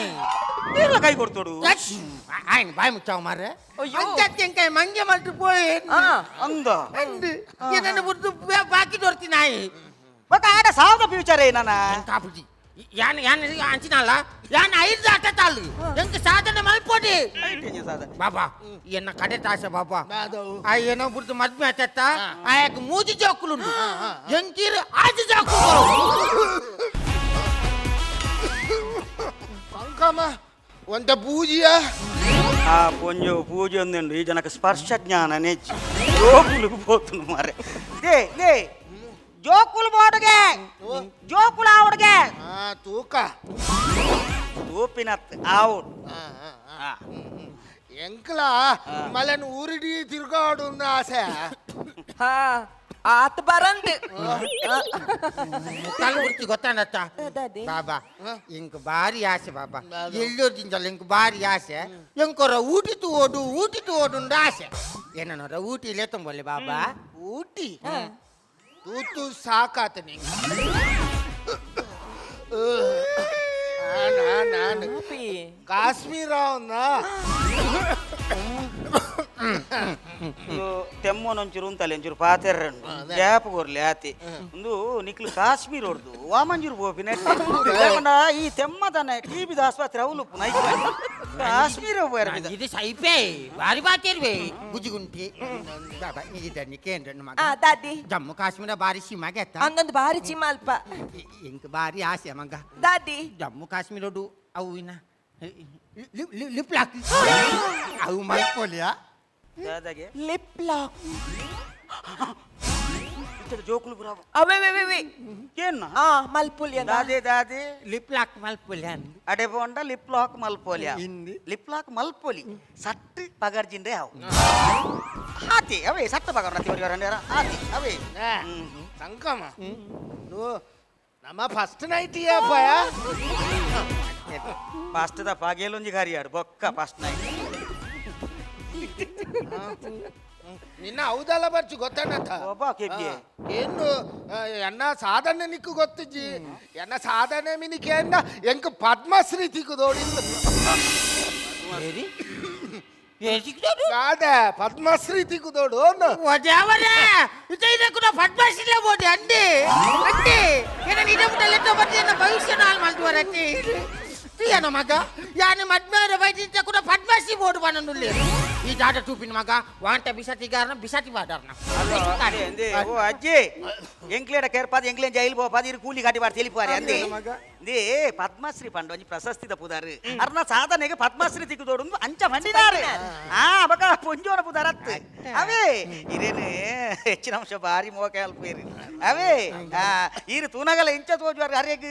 ನೀರ್ಲ ಕೈ ಕೊಡ್ತೋಡು ఆయన బాయ్ ముచ్చావు మారే అంతే ఇంకా మంగే మల్టి పోయి ಅಂದ నన్ను బుర్దు బాకి దొరుకుతున్నాయి ఒక ఆడ సావద ఫ్యూచర్ అయినా కాపుజీ ಯಾನ್ ಯಾನ್ ಅಂಚಿನಲ್ಲ ಯಾನ್ 5 ಅಟ್ಟತಾಳು ಎಂಕ ಸಾಧನೆ ಮಲ್ಪೋಡಿ ಐಟೇನೆ ಸಾಧನೆ ಬಾಬಾ ಎನ್ನ ಕಡೆ ತಾಸ ಬಾಬಾ ಬಾದವು. ಆ ಏನೋ ಬಿಡ್ತು ಮದ್ಮೆ ಆತ ಆಯಕ ಮೂಜಿ ಜೋಕುಲುಂಡು ಎಂಕಿರು ಆಜಿ ಜೋಕುಲು ಅಂಕಮ್ಮ ಒಂದ ಬೂಜಿಯ ఆ పొంజు పూజ ఉందండి ఈ జనకు స్పర్శ జ్ఞానాన్ని జోకులకు పోతున్నా మరి దే జోకులు పోడుగే జోకులు ఆవుడుగే ತೂಕ ఊపినత్ ఆవుడు ಎಂಕ್ಲ ಮಲನ್ ಊರಿಡಿ ತಿರ್ಗಾಡುಂದ ಆಸೆ ಹಾ ಆತ ಬರಂದು ಮುಖಾಲು ಬಿಡ್ತಿ ಗೊತ್ತಾನತ್ತ ದಾದಿ ಬಾಬಾ ಇಂಕ ಭಾರಿ ಆಸೆ ಬಾಬಾ ಎಲ್ಲೋದಿಂದಲ್ಲ ಇಂಕ ಭಾರಿ ಆಸೆ ಎಂಕೊರ ಊಟಿತು ಓಡು ಆಸೆ ಏನನ್ನೋರ ಊಟಿ ಲೇತಂಬಲ್ಲಿ ಬಾಬಾ ಊಟಿ ತೂತು ಸಾಕಾತ ನಿಂಗೆ ನಾನು ಕಾಶ್ಮೀರ ತೆಮ್ಮೋ ನಂಚೂರು ಉಂತಲ್ಲ ಒಂಚೂರು ಪಾತೆರ್ರಂಡು ಗ್ಯಾಪ್ ಕೊರ್ಲಿ ಆತಿ ಒಂದು ನಿಕ್ಲು ಕಾಶ್ಮೀರ್ ಹೊಡ್ದು ವಾಮಂಜೂರು ಬೋಪಿನಟ್ಟೆ లేకుండా ఈ తెమ్మదన్న టీబీ ఆసుపత్రి అవులుపు నైట్ కాశ్మీర్ పోయారు ఇది సైపే భారీ బాతేర్వే గుజిగుంటి బాబా ఇది నీకేంటండి ಆ మగ ದಾದಿ ಜಮ್ಮು ಕಾಶ್ಮೀರ ಭಾರಿ ಸೀಮಾಗೆತ್ತ ಹಂಗೊಂದು ಭಾರಿ ಚಿಮ್ಮಲ್ಪ ಇಂಕ ಭಾರಿ ಆಸೆ ಮಗ ದಾದಿ ಜಮ್ಮು ಕಾಶ್ಮೀರಡು ಅವು ಇನ್ನ ಲಿಪ್ಲಾಕ್ ಅವು ಮಲ್ಪೋಲಿಯಾ దాదాగే ಲಿಪ್ ಲಾಕ್ ఇచ్చట జోకులు బ్రావో ಅವೇ కేన్న ಆ ಮಲ್ಪುಲಿ దాదే ಲಿಪ್ಲಾಕ್ ಮಲ್ಪೋಲಿಯಾ అడే పోండ లిప్ లాక్ మల్పోలియా ಹಿಂದಿ లిప్ లాక్ మల్పోలి సట్టు పగర్జిండే అవు ఆతి అవే సట్టు పగర్ నతి వరి వరండేరా ఆతి అవే సంకమ్మ నువ్వు ನಮ್ಮ ಫಸ್ಟ್ ನೈಟ್ ಏಪಯ ఫస్ట్ ద పగేలుంజి గారియాడు బొక్క ఫస్ట్ నైట్ ನಿನ್ನ ಹೌದಲ್ಲ ಬರ್ಚು ಗೊತ್ತಾನತ್ತ ಒಬ್ಬ ಕೆಬ್ಬಿ ಏನು ಎನ್ನ ಸಾಧನೆ ನಿಕ್ಕು ಗೊತ್ತಿಜ್ಜಿ ಎನ್ನ ಸಾಧನೆ ಮಿನಿಕೇಂದ ಎಂಕ ಪದ್ಮಶ್ರೀ ತಿಕ್ಕುದೋಡಿ ಕಾದೆ ಪದ್ಮಶ್ರೀ ತಿಕ್ಕುದೋಡು వదేవరే ఇదే కూడా పద్మశ్రీలో పోతే అండి నేను ఇదే ముట్టలేతో బట్టి నా భవిష్యనాలు మల్తువరచ్చి తీయన మగ యాని మద్మేర బయట కూడా పద్మశ్రీ బోర్డు పనులు ఈ దాట చూపిన మగ వాంట బిసతి గారన బిసతి వాడర్న ఓ అజ్జి ఎంక్లేడ కేర్పాది ఎంక్లేನ್ జైలు పోపాది ఇరు ಕೂಲಿ ಗಾಡಿ ಬಾರ್ ತೆಲಿಪಾರಿ ಅಂದೆ ದೇ ಪದ್ಮಶ್ರೀ ಪಂಡು ಒಂಜಿ ಪ್ರಶಸ್ತಿ ತಪ್ಪುದಾರು ಅರ್ನ ಸಾಧನೆಗೆ ಪದ್ಮಶ್ರೀ ತಿಕ್ಕುದೋಡು ಅಂಚ ಮಂಡಿದಾರೆ ಆ ಬಕ ಪೊಂಜೋನ ಪುದಾರತ್ ಅವೇ ಇರೇನು ಹೆಚ್ಚಿನ ಅಂಶ ಬಾರಿ ಮೋಕೆ ಅಲ್ಪೇರಿ ಅವೇ ಇರು ತೂನಗಲ ಇಂಚ ತೋಜುವಾರ ಹರಿಯಗ್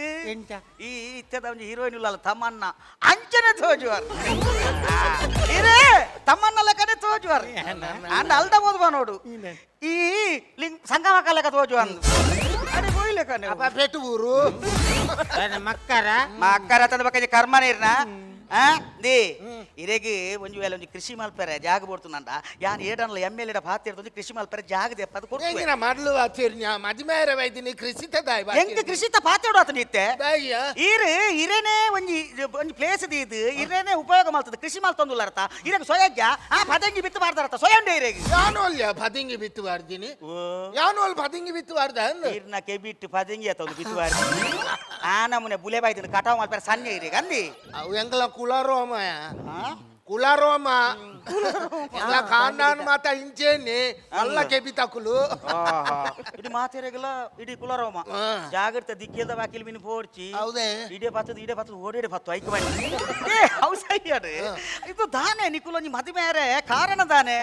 ಈ ಇತ್ತದ ಒಂಜಿ ಹೀರೋಯಿನ್ ಉಳ್ಳಲ್ಲ ತಮ್ಮನ್ನ ಅಂಚನೆ ತೋಜುವಾರ ಇರೇ ತಮ್ಮನ್ನ ಲೆಕ್ಕನೆ ತೋಜುವಾರ ಅಂಡ ಅಲ್ದ ಓದ್ಬಾ ನೋಡು ಈ ಸಂಗಮಕ್ಕ ಲೆಕ್ಕ ತೋಜು ಅಂದು ಅಡೆ ಹೋಯ್ಲೆ ಕನೆ ಅಪ್ಪ ಪೆಟ್ಟು ಊರು ಮಕ್ಕರ మా అక్క రతన పక్క కర్మనేర్నా ದೇ ಇರೆಗೆ ಒಂಜಿ ವೇಳೆ ಒಂಜಿ ಕೃಷಿ ಮಲ್ಪರೆ ಜಾಗ ಬೋಡ್ತುಂದಂಡ ಯಾನ್ ಏಡನ್ಲ ಎಮ್ಮೆಲ್ಲೆಡ ಪಾತಿರ್ದು ಕೃಷಿ ಮಲ್ಪರೆ ಜಾಗ ದೆಪ್ಪದು ಕೊಡ್ತು ಎಂಗಿನ ಮಾಡ್ಲು ಆಚರ್ಯ ಮದಿಮೇರ ವೈದಿನಿ ಕೃಷಿತ ದಾಯ್ ಎಂಕ ಕೃಷಿತ ಪಾತಿರ್ಡು ಆತ ನಿತ್ತೆ ದಾಯ್ಯ ಇರೇನೆ ಒಂಜಿ ಪ್ಲೇಸ್ ಇದು ಇರೇನೆ ಉಪಯೋಗ ಮಾಡ್ತದೆ ಕೃಷಿ ಮಲ್ತೊಂದುಲ್ಲರ್ತ ಇರೆಗೆ ಸೊಯಜ್ಜ ಆ ಪದಂಗಿ ಬಿತ್ತು ಮಾಡ್ತಾರತ ಸೊಯಂಡೆ ಇರೆಗೆ ಯಾನೋಲ್ಯ ಪದಂಗಿ ಬಿತ್ತು ವಾರ್ದಿನಿ ಯಾನೋಲ್ ಪದಂಗಿ ಬಿತ್ತು ವಾರ್ದ ಇರ್ನ ಕೆಬಿಟ್ಟು ಪದಂಗಿ ಆತ ಒಂದು ಬಿತ್ತು ವಾರ್ದಿ ಆ ನಮ್ಮನೆ ಬುಲೆ ಬಾಯ್ದಿನ ಕಟಾವ್ ಮಲ್ಪರೆ ಸಣ್ಣ ಇರೆಗೆ ಅಂದಿ ಅವು ಎಂಗಲ ಕುಲಾರೋಮಯ ಕುಲಾರೋಮ ಎಲ್ಲ ಕಾಂಡಾನ್ ಮಾತ ಇಂಚೇನಿ ಎಲ್ಲ ಕೆಬಿತಕುಲು ಇಡಿ ಮಾತೆರೆಗಲ ಇಡಿ ಕುಲಾರೋಮ ಜಾಗ್ರತೆ ದಿಕ್ಕಿಲ್ದ ವಾಕಿಲ್ ಮಿನಿ ಪೋಡ್ಚಿ ಹೌದೇ ಇಡೆ ಪತ್ತದ ಓಡೇಡೆ ಪತ್ತು ಐಕ ಬನ್ನಿ ಹೌಸಯ್ಯಾಡು ಇದು ದಾನೆ ನಿಕುಲು ನೀ ಮದುವೆರೆ ಕಾರಣ ದಾನೆ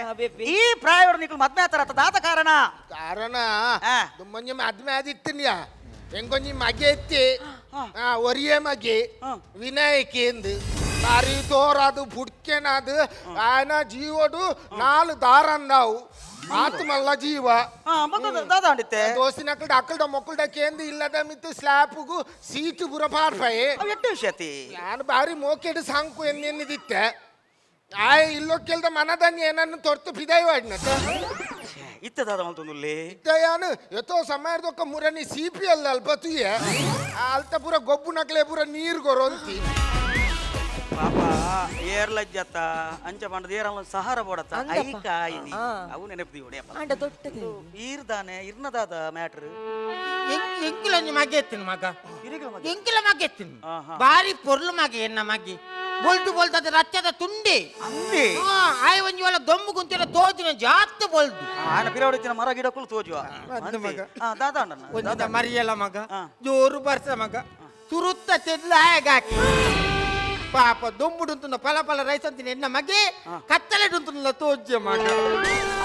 ಈ ಪ್ರಾಯವರು ನಿಕುಲು ಮದ್ವೆ ಆತರ ದಾತ ಕಾರಣ ಕಾರಣ ಮುಂಜೆ ಮದ್ಮೆ ಆದಿತ್ತನ್ಯ ಎಂಗೊಂಜಿ ಮಗೆ ಎತ್ತಿ ಒರಿಯೆ ಮಗೆ ವಿನಾಯಕಿ ಎಂದು ಬಾರಿ ತೋರದು ಬುಡ್ಕೆನದು ಆಯನ ಜೀವಡು 4 ದಾರಂದಾವು ಆತ್ಮಲ್ಲ ಜೀವ ದಾದ ಅಂಡಿತ್ತೆ ದೋಸ್ತಿನಕ್ಕಲ್ಡ ಅಕ್ಕಲ್ಡ ಮೊಕ್ಕಲ್ಡ ಕೇಂದ್ರ ಇಲ್ಲದ ಮಿತ್ತು ಸ್ಲ್ಯಾಪ್ಗೂ ಸೀಟು ಬುರ ಪಾರ್ಫೈ ಎಷ್ಟು ವಿಷಯತಿ ನಾನು ಬಾರಿ ಮೋಕೆಡು ಸಾಂಕು ಎನ್ನಿದಿತ್ತೆ ಆಯ ಇಲ್ಲೊಕ್ಕೆಲ್ದ ಮನದನ್ಯ ಏನನ್ನು ತೊರ್ತು ಪಿದಾಯಿ ವಾಡಿನತ್ತ ಇತ್ತದಾದ ಮಲ್ತೊಂದುಲ್ಲೆ ಇತ್ತಯಾನು ಎತ್ತೋ ಸಮಯದೊಕ್ಕ ಮುರನಿ ಸಿಪಿ ಅಲ್ಲ ಅಲ್ಪ ತುಯ್ಯ ಅಲ್ತ ಪೂರ ಗೊಬ್ಬು ನಕ್ಲೆ ಪೂರ ನೀರು ಗೊರೊಂತಿ ಪಾಪ ಏರ್ಲಜ್ಜತ್ತ ಅಂಚ ಪಂಡದ ಏರಲ್ಲ ಸಹಾರ ಬೋಡತ್ತ ಅಂದಪ್ಪ. ಐಕ ಐನಿ ಆ. ಅವು ನೆನಪು ಆಂಡ ದೊಡ್ಡದು ಈರ್ದಾನೆ ಇರ್ನದಾದ ಮ್ಯಾಟ್ರ್ ಎಂಕಿಲ ಮಗೆ ಎತ್ತಿನ ಮಗ ಎಂಕಿಲ ಮಗೆ ಎತ್ತಿನ ಆಹಾ. ಬಾರಿ ಪೊರ್ಲು ಮಗೆ ಎನ್ನ ಮಗಿ ಬೊಲ್ದು ಬೊಲ್ತದ ರಚ್ಚದ ತುಂಡಿ ಅಂದಿ ಆಯ್ ಒಂಜಿ ಒಳ ದೊಂಬು ಕುಂತಿನ ತೋಜಿನ ಜಾತ್ ಬೊಲ್ದು ಆನ ಪಿರವಡಿನ ಮರ ಗಿಡಕ್ಕೂ ತೋಜುವ ಅಂದ ಮಗ. ದಾದ ಒಂದ ಮರಿಯಲ್ಲ ಮಗ ಹಾ. ಜೋರು ಬರ್ಸ ಮಗ ತುರುತ್ತ ತೆದ್ಲ ಹಾಕಿ ಪಾಪ ದೊಂಬುಡುಂತುನ ಪಲ ಪಲ ರೈಸ್ ಅಂತೀನಿ ಎನ್ನ ಮಗೆ ಕತ್ತಲೆಡುಂತುನ ತೋಜ್ಯ ಮಗ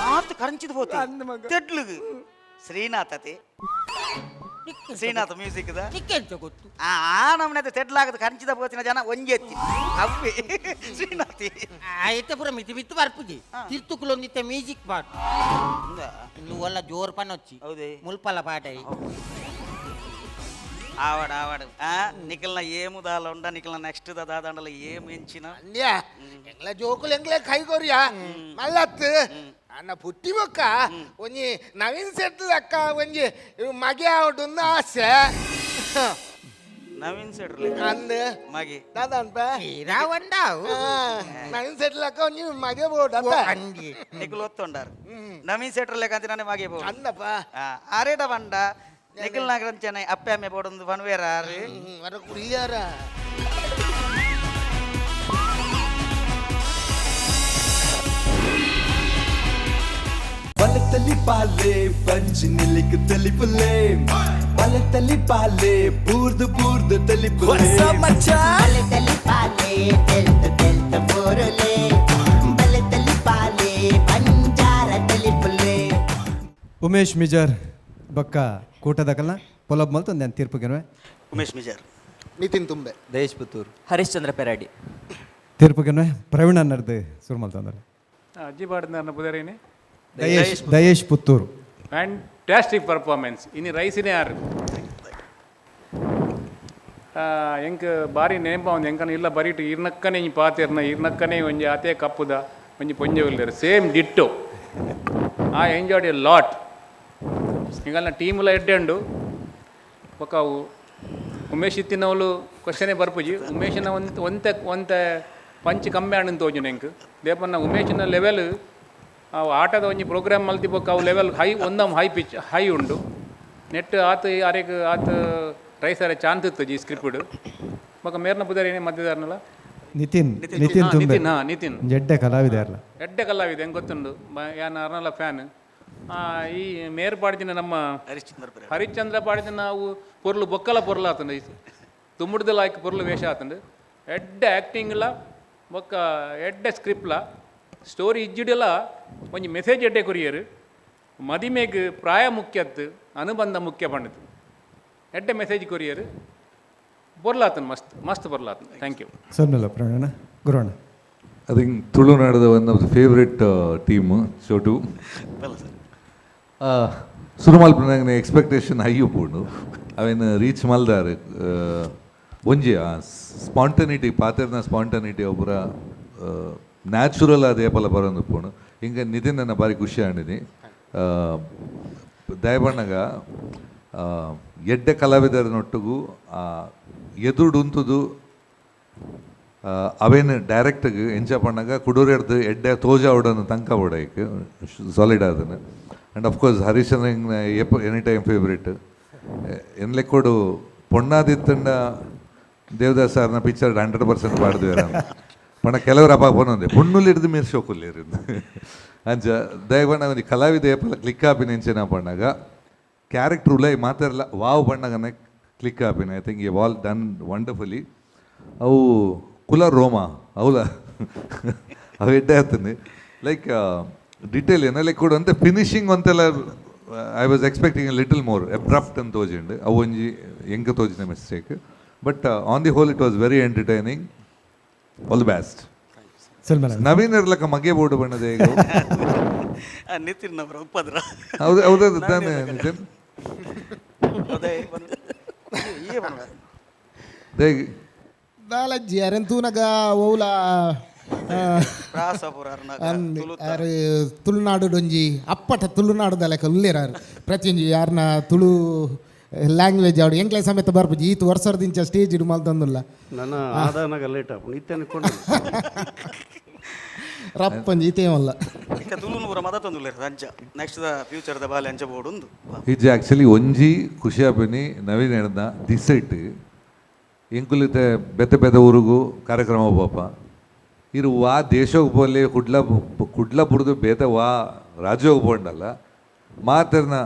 ಆತ ಕರಂಚಿದ ಹೋತಿ ಅಂದ ಮಗ. ತೆಡ್ಲುಗು ಶ್ರೀನಾಥತೆ ಶ್ರೀನಾಥ ಮ್ಯೂಸಿಕ್ ದ ನಿಕ್ಕೆಂಚ ಗೊತ್ತು ಆ ನಮ್ಮನೆ ತೆಡ್ಲಾಗದ ಕರಂಚಿದ ಹೋತಿನ ಜನ ಒಂಜಿ ಎತ್ತಿ ಅವ್ವೆ ಶ್ರೀನಾಥಿ ಆಯ್ತ ಪುರ ಮಿತಿ ಮಿತ್ತು ಬರ್ಪುಜಿ ತಿರ್ತುಕುಲೊಂದಿತ್ತ ಮ್ಯೂಸಿಕ್ ಪಾಟ್ నువ్వల్ల జోరు పని వచ్చి ಹೌದೇ ముల్పల పాట ఆవాడు ఆవాడు నిఖిల్న ఏము దాలో ఉండ నిఖిల్న నెక్స్ట్ దాదాండలో ఏం ఎంచిన ಅಂದ್ಯಾ ಎಂಗ್ಲ ಜೋಕುಲು ಎಂಗ್ಲೆ ಕೈಗೋರಿಯಾ ಮಲ್ಲತ್ತು ಅನ್ನ ಪುಟ್ಟಿ ಬೊಕ್ಕ ಒಂಜಿ ನವೀನ್ ಸೆಟ್ಲ್ ಅಕ್ಕ ಒಂಜಿ ಮಗೆ ಆವಡುನ್ನ ಆಸೆ ನವೀನ್ ಸೆಟ್ಲ್ ಅಂದ್ ಮಗಿ ದಾದನ್ಪ రావండావు ನವೀನ್ ಸೆಟ್ಲ್ ಅಕ್ಕ ಒಂಜಿ ಮಗೆ ಬೋಡ అండి నిఖిల్ ఒత్తుండారు నవీన్ సెటర్ లేక అంతే మాగే పో ಅಂದಪ್ಪ ಆರೇಡ ಬಂಡ ನಿಖಿಲ್ ನಾಗರಂಚನೆ ಅಪ್ಪೆ ಅಮ್ಮೆ ಬೋಡೊಂದು ಬನ್ವೇರಾರು ವರ ಕುಡಿಯಾರ BaleTelipale ಪಂಚಿನಿಲಿಕ್ ತೆಲಿಪಲೆ BaleTelipale ಪೂರ್ದು ಪೂರ್ದು ತೆಲಿಪಲೆ BaleTelipale ತೆಲ್ತ ಪೋರಲೆ BaleTelipale ಬಂಜಾರ ತೆಲಿಪಲೆ ಉಮೇಶ್ ಮಿಜಾರ್ ಬಕ್ಕ ಕೂಟದಕಲ್ಲ ಪೊಲಬ್ ಮಲ್ತು ನಾನು ತೀರ್ಪುಗೆನವೆ ಉಮೇಶ್ ಮಿಜಾರ್ ನಿತಿನ್ ತುಂಬೆ ದೇಶ್ ಪುತ್ತೂರು ಹರಿಶ್ಚಂದ್ರ ಪೆರಾಡಿ ತೀರ್ಪುಗೆನವೆ ಪ್ರವೀಣ್ ಅನ್ನರ್ದು ಶುರು ಮಲ್ತಂದ್ರೆ ಅಜ್ಜಿ ಪಾಡಿನ ಪುದರೇನೆ ದಯೇಶ್ ಪುತ್ತೂರು ಫ್ಯಾಂಟಾಸ್ಟಿಕ್ ಪರ್ಫಾರ್ಮೆನ್ಸ್ ಇನ್ನು ರೈಸಿನೇ ಯಾರು ಎಂಕ್ ಬಾರಿ ನೆನಪ ಒಂದು ಎಂಕನ ಇಲ್ಲ ಬರೀಟು ಇರ್ನಕ್ಕನೆ ಈ ಪಾತೆರ್ನ ಇರ್ನಕ್ಕನೆ ಒಂಜಿ ಆತೆ ಕಪ್ಪುದ ಒಂಜಿ ಪೊಂಜೆ ಉಳ್ಳೇರು ಸೇಮ್ ಡಿಟ್ಟೋ ಆ ಎಂಜಾಯ್ಡ್ ಎ ಲಾಟ್ ಈಗಲ್ಲ ಟೀಮ್ಲ ಎಡ್ಡೆಂಡು ఒక ಉಮೇಶ್ ಇತ್ತಿನವಳು ಕ್ವಶನೇ ಬರ್ಪುಜಿ ಉಮೇಶನ ಒಂತೆ ಪಂಚ್ ಕಮ್ಮಿ ಆಣಂತ ತೋಜು ನೆಂಕ್ ದೇಪನ್ನ ಉಮೇಶನ ಲೆವೆಲ್ ಅವು ಆಟದ ಒಂಜಿ ಪ್ರೋಗ್ರಾಮ್ ಮಲ್ತಿಬೋಕ ಅವು ಲೆವೆಲ್ ಹೈ ಒಂದಮ್ ಹೈ ಪಿಚ್ ಹೈ ಉಂಡು ನೆಟ್ ಆತ ಆರೆಗ್ ಆತ ರೈಸರ ಚಾನ್ಸ್ ಇತ್ತು ಈ ಸ್ಕ್ರಿಪ್ಟ್ ಬೊಕ ಮೇರ್ನ ಪುದರೇನೆ ಮಧ್ಯದಾರನಲ್ಲ ನಿತಿನ್ ತುಂಬೆ ನಿತಿನ್ ಜಡ್ಡೆ ಕಲಾವಿದ ಅಲ್ಲ ಎಡ್ಡೆ ಕಲಾವಿದೆ ಹೆಂಗೆ ಗೊತ್ತುಂಡು ಯಾನ್ ಅರ್ನಲ್ಲ ಫ್ಯಾನ್ ಈ ಮೇರ್ ಪಾಡ್ದಿನ ನಮ್ಮ ಹರಿಶ್ಚಂದ್ರ ಪಾಡ್ದಿನ ನಾವು ಪೊರ್ಲು ಬೊಕ್ಕಲ ಪೊರ್ಲು ಆತಂಡು ತುಮ್ಮುಡ್ದ ಲಾಯ್ಕ್ ಪೊರ್ಲು ವೇಷ ಆತಂಡು ಎಡ್ಡೆ ಆ್ಯಕ್ಟಿಂಗ್ಲ ಬೊಕ್ಕ ಎಡ್ಡೆ ಸ್ಕ್ರಿಪ್ಟ್ಲ ಸ್ಟೋರಿ ಇಜ್ಜಿಡಲ ಒಂಜಿ ಮೆಸೇಜ್ ಎಡ್ಡೆ ಕೊರಿಯರು ಮದಿಮೆಗ್ ಪ್ರಾಯ ಮುಖ್ಯತ್ತು ಅನುಬಂಧ ಮುಖ್ಯ ಪಂಡಿತು ಎಡ್ಡೆ ಮೆಸೇಜ್ ಕೊರಿಯರು ಪೊರ್ಲಾತನ್ ಮಸ್ತ್ ಮಸ್ತ್ ಪೊರ್ಲಾತನ್ ಥ್ಯಾಂಕ್ ಯು ಸೊನ್ನಲ್ಲ ಪ್ರವೀಣ ಗುರುವಣ್ಣ I think Tulunad is one of the favorite team, show too. Surumal Pranang expectation high upodu. I mean reach maldar. Bonji spontaneity, paterna spontaneity opera natural adepala barandu podu. Inga Nitin and Abari Kushandini. Daibanaga Yedde Kalavidar notugu Yeduduntudu. ಅವೇನು ಡೈರೆಕ್ಟಾಗಿ ಎಂಜ ಪಣ್ಣಾಗ ಕುಡೂರ್ಯರ್ದು ಎಡ್ಡೆ ತೋಜ ಅವಡನ್ನು ತಂಕ ಓಡಾಯ್ಕೆ solid ಅದನ್ನು ಆ್ಯಂಡ್ ಅಫ್ಕೋರ್ಸ್ ಹರೀಶನ್ ಎನಿ ಟೈಮ್ ಫೇವ್ರೇಟ್ ಎನ್ಲೆಕ್ಕೋಡು ಪೊಣ್ಣಾದಿತ್ತಂಡ ದೇವದಾಸ್ ಸಾರ್ನ ಪಿಕ್ಚರ್ 100% ಪಾಡ್ದೇರ ಪಣ ಕೆಲವರು ಅಪ್ಪ ಪೊನ್ನೊಂದೆ ಪೊಣ್ಣುಲಿಡ್ದು ಮೀರು ಶೋಕುಲ್ಲಿರಿದ್ದು ಅಂಚ ದಯಬಣ್ಣ ಒಂದು ಕಲಾವಿದ ಏಪಲ್ಲ ಕ್ಲಿಕ್ ಆಪಿನ ಎಂಚೆನ ಪಣ್ಣಾಗ ಕ್ಯಾರೆಕ್ಟ್ರ್ ಉಲೈ ಮಾತಾಡಲ್ಲ ವಾವ್ ಪಣ್ಣಗನ ಕ್ಲಿಕ್ ಆಪಿನ I think you all done wonderfully ಅವು ಕುಲ ರೋಮ ಅವಲ ಅವು ಎಡ್ಡೆ ಆಗ್ತಾನೆ ಲೈಕ್ ಡಿಟೇಲ್ ಏನಲ್ಲಿ ಕೂಡ ಅಂತ ಫಿನಿಶಿಂಗ್ ಅಂತೆಲ್ಲ I was expecting little more abrupt ಅಂತ ತೋಜಿಂಡು ಅವು ಒಂಜಿ ಎಂಕ ತೋಜಿನ mistake but on the whole it was very entertaining all the best Naveen ಇರ್ಲಕ್ಕ ಮಗೆ ಬೋರ್ಡು ಬಣ್ಣದ ಈಗ ನಿತಿನ್ ಉಪದ್ರ ಹೌದು ಹೌದದು ತಾನೆ ನಿತಿನ್ ದಾಲಜ್ಜಿ ಅರೆಂತೂನಗ ಓಲ ತುಳುನಾಡು ಡೊಂಜಿ ಅಪ್ಪಟ ತುಳುನಾಡು ಲೆಕ್ಕ ಉಲ್ಲೇರಾರು ಪ್ರತಿಯೊಂಜಿ ಯಾರನ್ನ ತುಳು ಲ್ಯಾಂಗ್ವೇಜ್ ಆಡು ಎಂಕ್ಲೆ ಸಮೇತ ಬರ್ಪುಜಿ ಈತು ವರ್ಷದಿಂದ ಸ್ಟೇಜ್ ಇಡು ಮಲ್ತಂದುಲ್ಲ ನನ್ನ ಆದಾನಾಗ ಲೇಟ್ ಆಪು ಇತ್ತೆ ಅನ್ಕೊಂಡು ರಪ್ಪಂಜಿ ಈತೇವಲ್ಲ ಇಕ್ಕ ತುಳುನು ಪೂರ ಮದ ತಂದುಲ್ಲೆ ಅಂಚ ನೆಕ್ಸ್ಟ್ ದ ಫ್ಯೂಚರ್ ದ ಬಾಲೆ ಅಂಚ ಬೋರ್ಡ್ ಉಂದು ಇದು ಆ್ಯಕ್ಚುಲಿ ಒಂಜಿ ಖುಷಿ ಆಪಿನಿ ನವೀನ್ ಹೇಳ್ದ ದಿಸೈಟ್ ಎಂಕುಲಿತೆ ಬೆತ್ತ ಊರಿಗೂ ಕಾರ್ಯಕ್ರಮ ಪಾಪ ಇರು ವಾ ದೇಶಕ್ಕೆ ಬೋಲೆ ಕುಡ್ಲ ಬುಡ್ದು ಬೇತೆ ವಾ ರಾಜ್ಯೋಗ ಬೋಂಡಲ್ಲ ಮಾತರ್ನ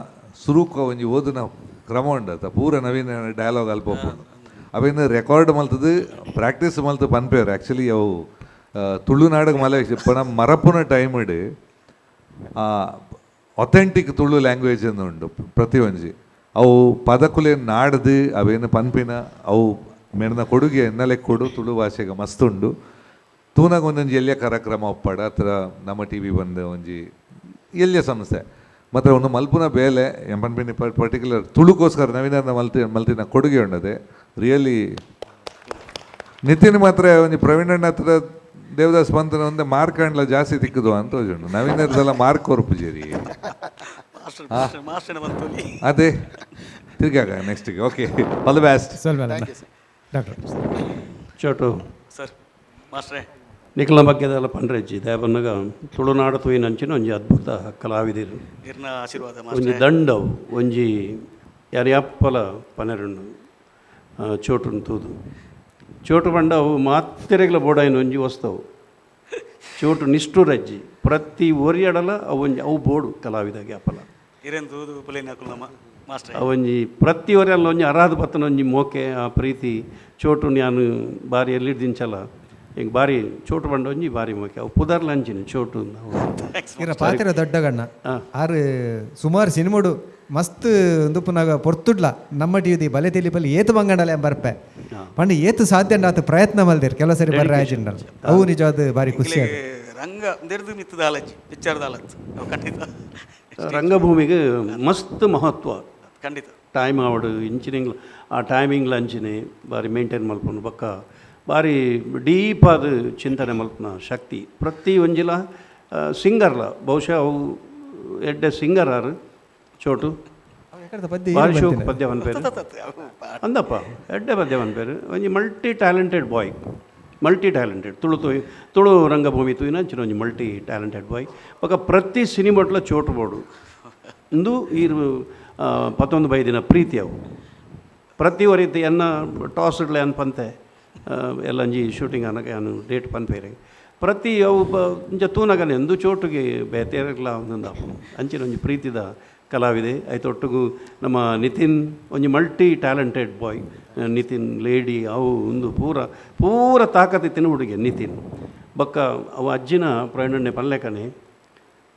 ಸುರುಕ ಒಂಜಿ ಓದಿನ ಕ್ರಮ ಉಂಡತ ಪೂರ ನವೀನ ಡಯಲಾಗ್ ಅಲ್ಪ ಅವೇನು ರೆಕಾರ್ಡ್ ಮಲ್ತದು ಪ್ರಾಕ್ಟೀಸ್ ಮಲ್ತು ಪನ್ಪೇರು ಆ್ಯಕ್ಚುಲಿ ಅವು ತುಳುನಾಡಿಗೆ ಮಲೆ ಪಣ ಮರಪುನ ಟೈಮ್ ಇಡು ಅಥೆಂಟಿಕ್ ತುಳು ಲ್ಯಾಂಗ್ವೇಜ್ ಎಂದು ಉಂಡು ಪ್ರತಿ ಒಂಜಿ ಅವು ಪದಕುಲೆ ನಾಡ್ದು ಅವೇನು ಪನ್ಪಿನ ಅವು ಮೆಣ್ನ ಕೊಡುಗೆ ಎನ್ನಲೆ ಕೊಡು ತುಳು ಭಾಷೆಗೆ ಮಸ್ತುಂಡು ತೂನಾಗ ಒಂದೊಂದು ಎಲ್ಲಿಯ ಕಾರ್ಯಕ್ರಮ ಒಪ್ಪಡ ಹತ್ರ ನಮ್ಮ ಟಿ ವಿ ಬಂದು ಒಂಜಿ ಎಲ್ಲಿಯ ಸಂಸ್ಥೆ ಮತ್ತು ಒಂದು ಮಲ್ಪುನ ಬೇಲೆ ಎಂಪನ್ಪಿನಿ ಪರ್ಟಿಕ್ಯುಲರ್ ತುಳುಗೋಸ್ಕರ ನವೀನ ಮಲ್ತಿನ ಕೊಡುಗೆ ಉಂಡದೆ ರಿಯಲಿ ನಿತಿನ್ ಮಾತ್ರ ಒಂದು ಪ್ರವೀಣಣ್ಣ ಹತ್ರ ದೇವದಾಸ್ ಪಂತನ ಒಂದೇ ಮಾರ್ಕ್ ಅಂಡ್ಲ ಜಾಸ್ತಿ ತಿಕ್ಕದು ಅಂತ ಹೋಜುಂಡು ನವೀನರ್ದೆಲ್ಲ ಮಾರ್ಕ್ ಕೊರ್ಪುಜೇರಿ ಅದೇ ತಿರ್ಗಾಗ ನೆಕ್ಸ್ಟಿಗೆ okay all the best doctor Chotu sir ಮಾಸ್ಟ್ರೇ ನಿಖಲ ಬಗ್ಗೆದೆಲ್ಲ ಪಂಡ್ರೆಜ್ಜಿ ದೇವನ್ನಗ ತುಳುನಾಡು ತೂಯಿನಂಚಿನ ಒಂಜಿ ಅದ್ಭುತ ಕಲಾವಿದಿರು ಇರ್ನ ಆಶೀರ್ವಾದ ಒಂಜಿ ದಂಡವು ಒಂಜಿ ಯಾರ್ಯಾಪ್ಪಲ ಪನೆರುಂಡು ಚೋಟುನ್ ತೂದು ಚೋಟು ಬಂಡವು ಮಾತ್ರೆಗಳ ಬೋಡಾಯಿನ ಒಂಜಿ ವಸ್ತವು ಚೋಟು ನಿಷ್ಠುರಜ್ಜಿ ಪ್ರತಿ ಒರಿಯಡಲ ಅವು ಬೋಡು ಕಲಾವಿದಾಗೆ ಅಪ್ಪಲ ಇರೇನು ತೂದು ಪುಲೇನ ನಮ್ಮ ಮಾಸ್ಟ್ರೇ ಅವೊಂಜಿ ಪ್ರತಿ ಒರಿಯಲ್ಲ ಒಂಜಿ ಅರಾಧ ಪತ್ತನ ಒಂಜಿ ಮೋಕೆ ಆ ಪ್ರೀತಿ ಚೋಟು ನಾನು ಬಾರಿ ಎಲ್ಲಿಡ್ದಿಂಚಲ್ಲ ಈಗ ಬಾರಿ ಚೋಟು ಬಂಡ ಒಂಜಿ ಬಾರಿ ಮೋಕೆ ಅವು ಪುದರ್ಲ ಅಂಚಿನ ಚೋಟು ಇರ ಪಾತ್ರ ದೊಡ್ಡಗಣ್ಣ ಆರು ಸುಮಾರು ಸಿನಿಮಾಡು ಮಸ್ತ್ ದುಪ್ಪುನಾಗ ಪೊರ್ತುಡ್ಲ ನಮ್ಮ ಟಿವಿ BaleTelipale ಏತು ಬಂಗಂಡಲೆ ಬರ್ಪೆ ಪಂಡ ಏತು ಸಾಧ್ಯ ಆತ ಪ್ರಯತ್ನ ಮಲ್ದಿರ್ ಕೆಲವು ಸರಿ ಬರ್ರ ಆಜಿಂಡಲ್ ಅವು ನಿಜವಾದ ಬಾರಿ ಖುಷಿ ರಂಗ ದೆರ್ದು ಮಿತ್ತದ ಆಲಜ್ಜಿ ಪಿಕ್ಚರ್ದ ಆಲತ್ ಖಂಡಿತ ರಂಗಭೂಮಿಗೆ ಮಸ್ತ್ ಮಹತ್ವ ಖಂಡಿತ ಟೈಮ್ ಆವಡು ಇಂಚಿನಿಂಗ್ಲ ಆ ಟೈಮಿಂಗ್ಲ ಅಂಚಿನೆ ಬಾರಿ ಮೇಂಟೈನ್ ಮಲ್ಪನು ಬೊಕ್ಕ ಬಾರಿ ಡೀಪ್ ಆದ ಚಿಂತನೆ ಮಲ್ಪನ ಶಕ್ತಿ ಪ್ರತಿ ಒಂಜಿಲ ಸಿಂಗರ್ಲ ಬಹುಶಃ ಅವು ಎಡ್ಡೆ ಸಿಂಗರ್ ಆರು ಚೋಟು ಬಾರಿ ಶೋಕ್ ಪದ್ಯವನ್ ಪೇರು ಅಂದಪ್ಪ ಎಡ್ಡೆ ಪದ್ಯವನ್ ಪೇರು ಒಂಜಿ multi talented boy multi talented Tulu ರಂಗಭೂಮಿ ತೂಯಿನ ಅಂಚಿನ ಒಂಜಿ ಮಲ್ಟಿ ಟ್ಯಾಲೆಂಟೆಡ್ ಬಾಯ್ ಬೊಕ್ಕ ಪ್ರತಿ ಸಿನಿಮಾಟ್ಲ ಚೋಟು ಬೋಡು ಇಂದು ಈರು 11 ದಿನ ಪ್ರೀತಿ ಅವು ಪ್ರತಿ ಒರಿತಿ ಎನ್ನ ಟಾಸ್ ಇಡ್ಲೆ ಅನ್ ಪಂತೆ ಎಲ್ಲಂಜಿ ಶೂಟಿಂಗ್ ಅನ್ನಕ್ಕೆ ನಾನು ಡೇಟ್ ಪನ್ಪೇರೆ ಪ್ರತಿ ಅವು ಇಂಚ ತೂನಗನೆ ಎಂದು ಚೋಟುಗೆ ಬೇತೆರಗ್ಲ ಒಂದೊಂದು ಅಂಚಿನ ಒಂಜಿ ಪ್ರೀತಿದ ಕಲಾವಿದೆ ಐತೊಟ್ಟಿಗೂ ನಮ್ಮ ನಿತಿನ್ ಒಂಜಿ multi talented boy Nitin lady ಅವು ಒಂದು ಪೂರ ತಾಕತ್ತಿನ ಹುಡುಗಿ ನಿತಿನ್ ಬೊಕ್ಕ ಅವು ಅಜ್ಜಿನ ಪ್ರಯಾಣನೆ ಪಲ್ಲೆಕನೆ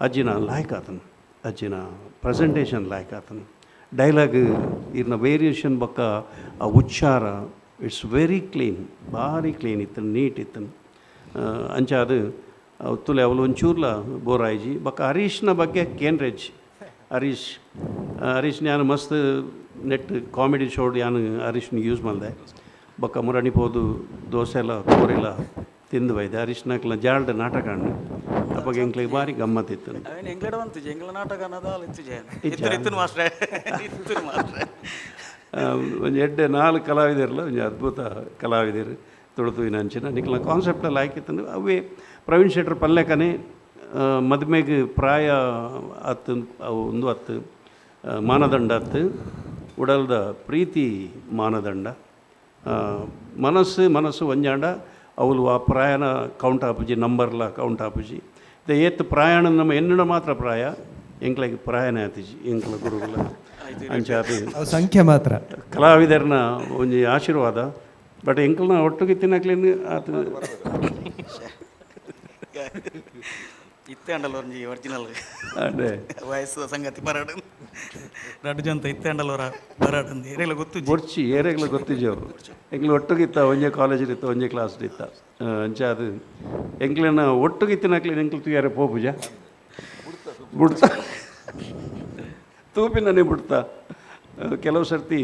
ಅಜ್ಜಿನ ಲಾಯ್ಕ್ ಆತನು ಅಜ್ಜಿನ ಪ್ರೆಸೆಂಟೇಷನ್ ಲಾಯ್ಕ್ ಆತನು ಡೈಲಾಗ್ ಇರ್ನ ವೇರಿಯೇಷನ್ ಬೊಕ್ಕ ಆ ಉಚ್ಚಾರ ಇಟ್ಸ್ ವೆರಿ ಕ್ಲೀನ್ ಭಾರಿ ಕ್ಲೀನ್ ಇತ್ತು ನೀಟ್ ಇತ್ತು ಅಂಚ ಅದು ತುಲೆ ಅವಳು ಒಂಚೂರ್ಲ ಬೋರಾಯ್ಜಿ ಬೊಕ್ಕ ಹರೀಶ್ನ ಬಗ್ಗೆ ಕೇಂದ್ರೆಜ್ ಹರೀಶ್ ನಾನು ಮಸ್ತ್ ನೆಟ್ ಕಾಮಿಡಿ ಶೋಡ್ ಯಾನು ಹರೀಶ್ನ ಯೂಸ್ ಮಾಡಿದೆ ಬೊಕ್ಕ ಮುರಣಿಪೋದು ದೋಸೆ ಎಲ್ಲ ಕೋರೆಲ್ಲ ತಿಂದು ಬೈದೆ ಹರೀಶ್ನಕ್ಲ ಜಾಲ್ಡ್ ನಾಟಕ ಅಣ್ಣ ಅಪ್ಪಾಗ ಎಂಕ್ಲಿಗೆ ಭಾರಿ ಗಮ್ಮತ್ತಿತ್ತು ಒಂದು ಎಡ್ಡೆ 4 ಕಲಾವಿದಿರಲ್ಲ ಒಂದು ಅದ್ಭುತ ಕಲಾವಿದರು ತುಳುತುವಿನ ಅಂಚಿನ ನಿಕ್ಲ ಕಾನ್ಸೆಪ್ಟಲ್ಲಿ ಹಾಕಿತ್ತು ಅವೇ ಪ್ರವೀಣ್ ಶೆಟ್ಟರ್ ಪಲ್ಲೆಕನೆ ಮದುವೆಗೆ ಪ್ರಾಯ 10 ಒಂದು 10 ಮಾನದಂಡ 10 ಉಡಲ್ದ ಪ್ರೀತಿ ಮಾನದಂಡ ಮನಸ್ಸು ಒಂಜಾಂಡ ಅವಳು ಆ ಪ್ರಯಾಣ ಕೌಂಟ್ ಆಪುಜಿ ನಂಬರ್ಲ ಕೌಂಟ್ ಆಪುಜಿ ಏತ್ ಪ್ರಯಾಣ ನಮ್ಮ ಎನ್ನಡ ಮಾತ್ರ ಪ್ರಾಯ ಎಂಕ್ಲಿಗೆ ಪ್ರಯಾಣ ಆತಿಜಿ ಎಂಕ್ಲ ಗುರುಗಳ ಅಂಚಾಪಿ ಸಂಖ್ಯೆ ಮಾತ್ರ ಕಲಾವಿದರ್ನ ಒಂಜಿ ಆಶೀರ್ವಾದ ಬಟ್ ಎಂಕ್ಲನ ಒಟ್ಟಿಗೆ ತಿನ್ನಕ್ಲೇನು ಆತ ಇತ್ತೆ ಅಂಡಲ್ ಒಂಜಿ ಒರಿಜಿನಲ್ ಅದೇ ವಯಸ್ಸು ಸಂಗತಿ ಬರಾಡು ರಡ್ಡು ಜಂತ ಇತ್ತೆ ಅಂಡಲ್ ಬರಾಡು ಏರೆಗ್ಲ ಗೊತ್ತು ಬೊರ್ಚಿ ಏರೆಗ್ಲ ಗೊತ್ತಿಜಿ ಅವರು ಎಂಕ್ಲು ಒಟ್ಟಿಗಿತ್ತ ಒಂಜೇ ಕಾಲೇಜಿಲಿತ್ತ ಒಂಜೇ ಕ್ಲಾಸ್ಲಿತ್ತ ಅಂಚ ಅದು ಎಂಕ್ಲನ ಒಟ್ಟಿಗಿತ್ತಿನಕ್ಲೇನು ಎಂಕ್ಲು ತುಯಾರೆ ಪೋಪುಜ ಬಿಡ್ತಾ ತೂಪಿನೇ ಬಿಡ್ತಾ ಕೆಲವು ಸರ್ತಿ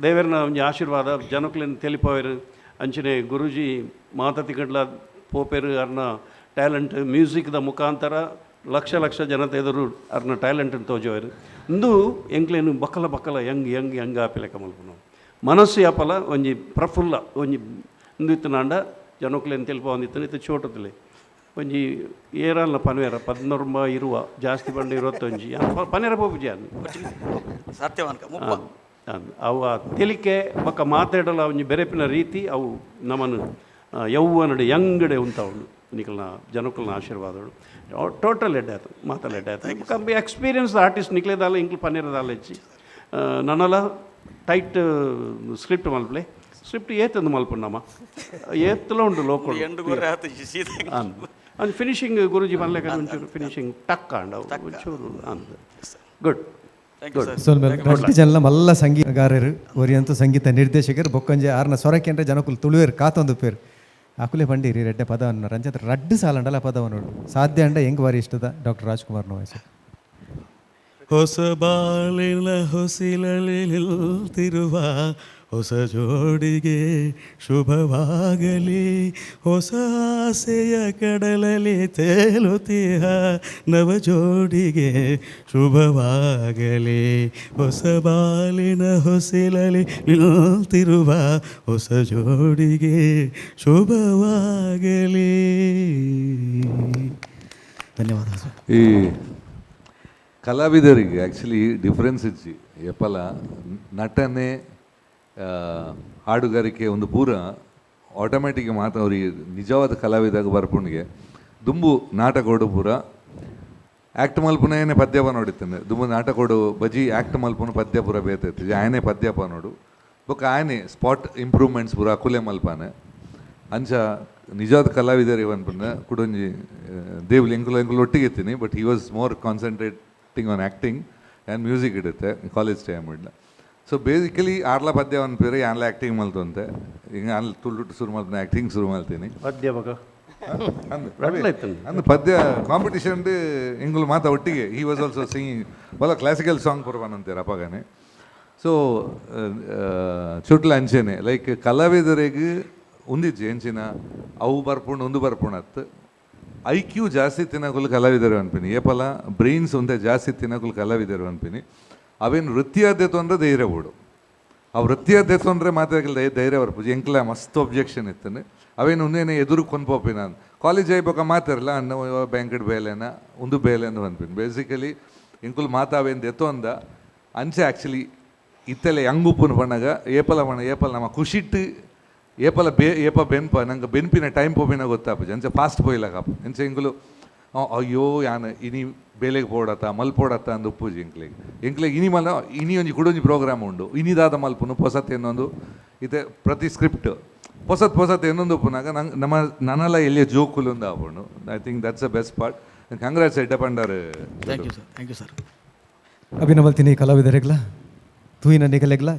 ದೇವರನ ಒಂಜಿ ಆಶೀರ್ವಾದ ಜನಕ್ಲೇನು ತೆಲಿಪೋಯರು ಅಂಚನೆ ಗುರೂಜಿ ಮಾತತಿ ಕಡ್ಲ ಪೋಪೇರು ಅರ್ನ ಟ್ಯಾಲೆಂಟ್ ಮ್ಯೂಸಿಕ್ದ ಮುಖಾಂತರ ಲಕ್ಷ ಜನತೆ ಎದುರು ಅವ್ರನ್ನ ಟ್ಯಾಲೆಂಟನ್ನು ತೋಜೋರು ಇಂದು ಎಂಕ್ಲೇನು ಬಕ್ಕಲ ಯಂಗ್ ಆಪಿಲೆಕ್ಕ ಮಲ್ಪನು ಮನಸ್ಸು ಯಾಪಲ ಒಂಜಿ ಪ್ರಫುಲ್ಲ ಒಂಜಿ ಇಂದು ಇತ್ತು ನಾಂಡ ಜನಕ್ಲೇನು ತೆಲ್ಪ ಒಂದಿತ್ತು ಇತ್ತು ಚೋಟದಲ್ಲಿ ಒಂಜಿ ಏರಲ್ಲ ಪನೇರ 14 ಇರುವ ಜಾಸ್ತಿ ಬಂಡ 21 ಪನೇರ ಪೋಪುಜಿ ಅನ್ನು ಸತ್ಯವನ್ಕ ಅವು ತೆಲಿಕೆ ಬಕ್ಕ ಮಾತಾಡಲ್ಲ ಒಂಜಿ ಬೆರೆಪಿನ ರೀತಿ ಅವು ನಮ್ಮನ್ನು ಯೌವನಡೆ ಯಂಗಡೆ ಉಂಟವನು ನಿಖಲ್ನ ಜನಕ್ಕಲ್ನ ಆಶೀರ್ವಾದಗಳು ಟೋಟಲ್ ಎಡ್ಡೆ ಆಯ್ತು ಮಾತಲ್ಲ ಎಡ್ಡೆ ಆಯ್ತು ಕಂಬಿ ಎಕ್ಸ್ಪೀರಿಯನ್ಸ್ ಆರ್ಟಿಸ್ಟ್ ನಿಕ್ಲೇದಾಲ ಇಂಕ್ಲು ಪನ್ನೀರದಾಲ ಹೆಚ್ಚಿ ನನ್ನಲ್ಲ ಟೈಟ್ ಸ್ಕ್ರಿಪ್ಟ್ ಮಲ್ಪಲೆ ಸ್ಕ್ರಿಪ್ಟ್ ಏತಂದು ಮಲ್ಪಣ್ಣಮ್ಮ ಏತ್ತಲ ಉಂಟು ಲೋಕಲ್ ಅಂದ್ ಫಿನಿಶಿಂಗ್ ಗುರುಜಿ ಮಲ್ಲೆಕ ಒಂಚೂರು ಫಿನಿಶಿಂಗ್ ಟಕ್ ಅಂಡವು ಒಂಚೂರು ಅಂದ್ ಗುಡ್ ರಡ್ಡು ಜನ ಮಲ್ಲ ಸಂಗೀತಗಾರರು ಒರಿಯಂತೂ ಸಂಗೀತ ನಿರ್ದೇಶಕರು ಬೊಕ್ಕಂಜೆ ಆರ್ನ ಸೊರಕೆಂಡ್ರೆ ಜನಕ್ಕಲು ತುಳುವೇರು ಕಾತೊಂದು ಪೇರು ಆಕುಲೆ ಪಂಡೀರಿ ರೆಡ್ಡೆ ಪದವನ್ನು ರಂಜತ್ ರಡ್ಡು ಸಾಲಂಡಲ್ಲ ಪದವನ್ನು ಸಾಧ್ಯ ಅಂಡ ಹೆಂಗೆ ಬಾರಿ ಇಷ್ಟದ ಡಾಕ್ಟರ್ ರಾಜ್ಕುಮಾರ್ ನೋಯ್ಸ ಹೊಸ ಬಾಳಿನ ಹೊಸಿಲಲ್ಲಿ ನಿಲ್ತಿರುವ ಹೊಸ ಜೋಡಿಗೆ ಶುಭವಾಗಲಿ ಹೊಸ ಆಸೆಯ ಕಡಲಲ್ಲಿ ತೇಲುತ್ತಿಹ ನವ ಜೋಡಿಗೆ ಶುಭವಾಗಲಿ ಹೊಸ ಬಾಳಿನ ಹೊಸಿಲಲ್ಲಿ ನಿಲ್ತಿರುವ ಹೊಸ ಜೋಡಿಗೆ ಶುಭವಾಗಲಿ. ಧನ್ಯವಾದ ಸರ್. ಈ ಕಲಾವಿದರಿಗೆ ಆ್ಯಕ್ಚುಲಿ ಡಿಫ್ರೆನ್ಸ್ ಇಚ್ಚಿ ಎಪ್ಪಲ ನಟನೆ ಹಾಡುಗಾರಿಕೆ ಒಂದು ಪೂರ ಆಟೋಮ್ಯಾಟಿಕ್ ಮಾತು ಅವ್ರಿಗೆ ನಿಜವಾದ ಕಲಾವಿದಾಗ ಬರ್ಪುಣಿಗೆ ದುಂಬು ನಾಟಕೋಡು ಪೂರ ಆ್ಯಕ್ಟ್ ಮಲ್ಪುನೇನೆ ಪದ್ಯಪ ನೋಡಿತ್ತೇನೆ ದುಂಬು ನಾಟಕೋಡು ಬಜಿ ಆ್ಯಕ್ಟ್ ಮಲ್ಪುನ ಪದ್ಯ ಪೂರ ಬೇತೈತಿ ಆಯನೇ ಪದ್ಯಪ ನೋಡು ಬೊಕ್ಕ ಆಯನೇ ಸ್ಪಾಟ್ ಇಂಪ್ರೂವ್ಮೆಂಟ್ಸ್ ಪೂರ ಅಕುಲೆ ಮಲ್ಪಾನೆ ಅಂಚ ನಿಜವಾದ ಕಲಾವಿದರಿಗೆ ಅನ್ಪಂದ ಕುಡೊಂಜಿ ದೇವ್ಲಿ ಎಂಕುಲು ಒಟ್ಟಿಗೆ ಇರ್ತೀನಿ but he was more concentrating on acting and music ಇಡುತ್ತೆ ಕಾಲೇಜ್ ಟೈಮ್ ಇಡ್ಲ ಸೊ ಬೇಸಿಕಲಿ ಆರ್ಲ ಪದ್ಯ ಒಂದು ಪೇರು ಯಾನ್ಲ ಆ್ಯಕ್ಟಿಂಗ್ ಮಲ್ತಂತೆ ಈಗ ಅಲ್ಲಿ ತುಳು ಶುರು ಮಾಡ್ತೀನಿ ಆ್ಯಕ್ಟಿಂಗ್ ಶುರು ಮಾಡ್ತೀನಿ ಪದ್ಯ ಬಗ ಅಂದು ಪದ್ಯ ಕಾಂಪಿಟಿಷನ್ ಎಂಗುಲು ಮಾತಾ ಒಟ್ಟಿಗೆ ಹಿ ವಾಸ್ ಆಲ್ಸೋ ಸಿಂಗಿಂಗ್ ಬಲ ಕ್ಲಾಸಿಕಲ್ ಸಾಂಗ್ ಪುರವನಂತೀರ ಅಪ್ಪಗಾನೆ ಸೊ ಚುಟ್ಲ ಅಂಚೆನೆ ಲೈಕ್ ಕಲಾವಿದರಿಗೆ ಒಂದಿಜ್ಜೆ ಎಂಚಿನ ಅವು ಬರ್ಪುಂಡು ಒಂದು ಬರ್ಪುಣತ್ತು IQ ಜಾಸ್ತಿ ತಿನ್ನಕುಲು ಕಲಾವಿದರು ಅನ್ಪಿನಿ ಏಪಲ ಬ್ರೈನ್ಸ್ ಒಂದೇ ಜಾಸ್ತಿ ತಿನ್ನಕುಲು ಕಲಾವಿದರು ಅನ್ಪಿನಿ ಅವೇನು ವೃತ್ತಿಯಾದ್ಯತು ಅಂದರೆ ಧೈರ್ಯ ಬಿಡು ಆ ವೃತ್ತಿಯಾದ್ಯತು ಅಂದರೆ ಮಾತಾಡಲಿಲ್ಲ ಧೈರ್ಯ ಬರ್ಪು ಎಂಕ್ಲ ಮಸ್ತ್ ಒಬ್ಜೆಕ್ಷನ್ ಇತ್ತಾನೆ ಅವೇನು ಒಂದೇನೆ ಎದುರು ಕೊಂಡ್ಪೋಪಿ ನಾನು ಕಾಲೇಜ್ అయిపోక ಮಾತಾರಲ್ಲ ಅನ್ನ ಬ್ಯಾಂಕೆಟ್ ಬೇಲೆನ ಒಂದು ಬೇಲೆಂದು ಅನ್ಪಿನಿ ಬೇಸಿಕಲಿ ಎಂಕುಲು ಮಾತಾವೇಂದು ಎತ್ತೋ ಅಂದ ಅಂಚೆ ಆ್ಯಕ್ಚುಲಿ ಇತ್ತಲೆ ಯಂಗುಪ್ಪನ ಬಣ್ಣಗ ಏಪಲ ನಮ್ಮ ಖುಷಿಟ್ಟು ಏಪ ಬೆನ್ಪ ನಂಗೆ ಬೆನ್ಪಿನ ಟೈಮ್ ಪೋಪಿನ ಗೊತ್ತಾಪು ಅಂಚೆ ಫಾಸ್ಟ್ ಪೋಯ್ಲಾಕಪ್ಪ ಎಂಚೆ ಎಂಕುಲು ಅಯ್ಯೋ ಯಾನು ಇನಿ ಬೇಲೆಗೆ ಪೋಡತ್ತ ಮಲ್ಪೋಡತ್ತ ಅಂದು ಉಪ್ಪುಜಿ ಎಂಕ್ಲೆಗೆ ಇನಿ ಒಂಜಿ ಕುಡೊಂಜಿ ಪ್ರೋಗ್ರಾಮ್ ಉಂಡು ಇನಿದಾದ ಮಲ್ಪುನು ಪೊಸತ್ ಎನ್ನೊಂದು ಇದೆ ಪ್ರತಿ ಸ್ಕ್ರಿಪ್ಟ್ ಪೊಸತ್ ಎನ್ನೊಂದು ಉಪ್ಪುನಾಗ ನನ್ನಲ್ಲ ಎಲ್ಲಿಯ ಜೋಕುಲು ಒಂದು ಆಪುಂಡು I think that's a best part congrats ಎಡ್ಡಪಂಡಾರು. Thank you sir. ಅಭಿನವಲ್ತಿನಿ ಕಲಾವಿದರಿಗಲ ತೂಯಿನ ನಿಗಲೆಗ್ಲ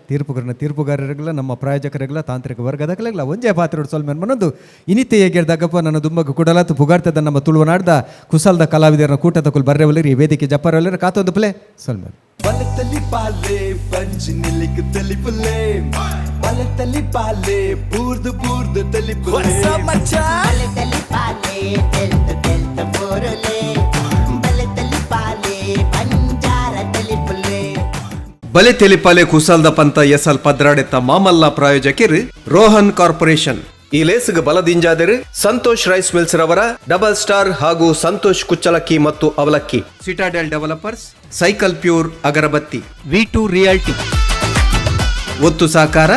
ತೀರ್ಪುಗಾರರಿಗಲ ನಮ್ಮ ಪ್ರಾಯೋಜಕರಿಗಲ ತಾಂತ್ರಿಕ ವರ್ಗದಗಲೆಗ್ಲ ಒಂಜೇ ಪಾತ್ರೆ ಸೊಲ್ಮೇನ್ ಮನೊಂದು ಇನಿತೆ ಹೇಗಿರ್ದಾಗಪ್ಪ ನನ್ನ ದುಂಬಗ ಕುಡಲಾತು ಪುಗಾರ್ತದ ನಮ್ಮ ತುಳುನಾಡ್ದ ಕುಸಲ್ದ ಕಲಾವಿದರನ್ನ ಕೂಟದ ಕುಲ್ ಬರ್ರೆವಲ್ಲರಿ ಈ ವೇದಿಕೆ ಜಪ್ಪರವಲ್ಲರಿ ಕಾತೊಂದು ಪ್ಲೇ ಸೊಲ್ಮೇನ್ BaleTelipale ಪಂಚಿನಿಲಿಕ್ ತೆಲಿಪಲೆ BaleTelipale ಪೂರ್ದು ತೆಲಿಪಲೆ BaleTelipale ತೆಲ್ತ ಪೋರಲೆ BaleTelipale ಬಂಜಾರ ತೆಲಿಪಲೆ BaleTelipale ಕುಸಲ್ದ ಪಂತ ಎಸಲ್ ಪದ್ರಾಡೆತ್ತ ಮಾಮಲ್ಲ ಪ್ರಾಯೋಜಕರು ರೋಹನ್ ಕಾರ್ಪೊರೇಷನ್. ಈ ಲೇಸ್ಗೆ ಬಲದಿಂಜಾದರು ಸಂತೋಷ್ ರೈಸ್ ಮಿಲ್ಸ್ ರವರ ಡಬಲ್ ಸ್ಟಾರ್ ಹಾಗೂ ಸಂತೋಷ್ ಕುಚ್ಚಲಕ್ಕಿ ಮತ್ತು ಅವಲಕ್ಕಿ, Citadel developers, cycle pure agarbatti, V2 realty. ಒತ್ತು ಸಾಕಾರ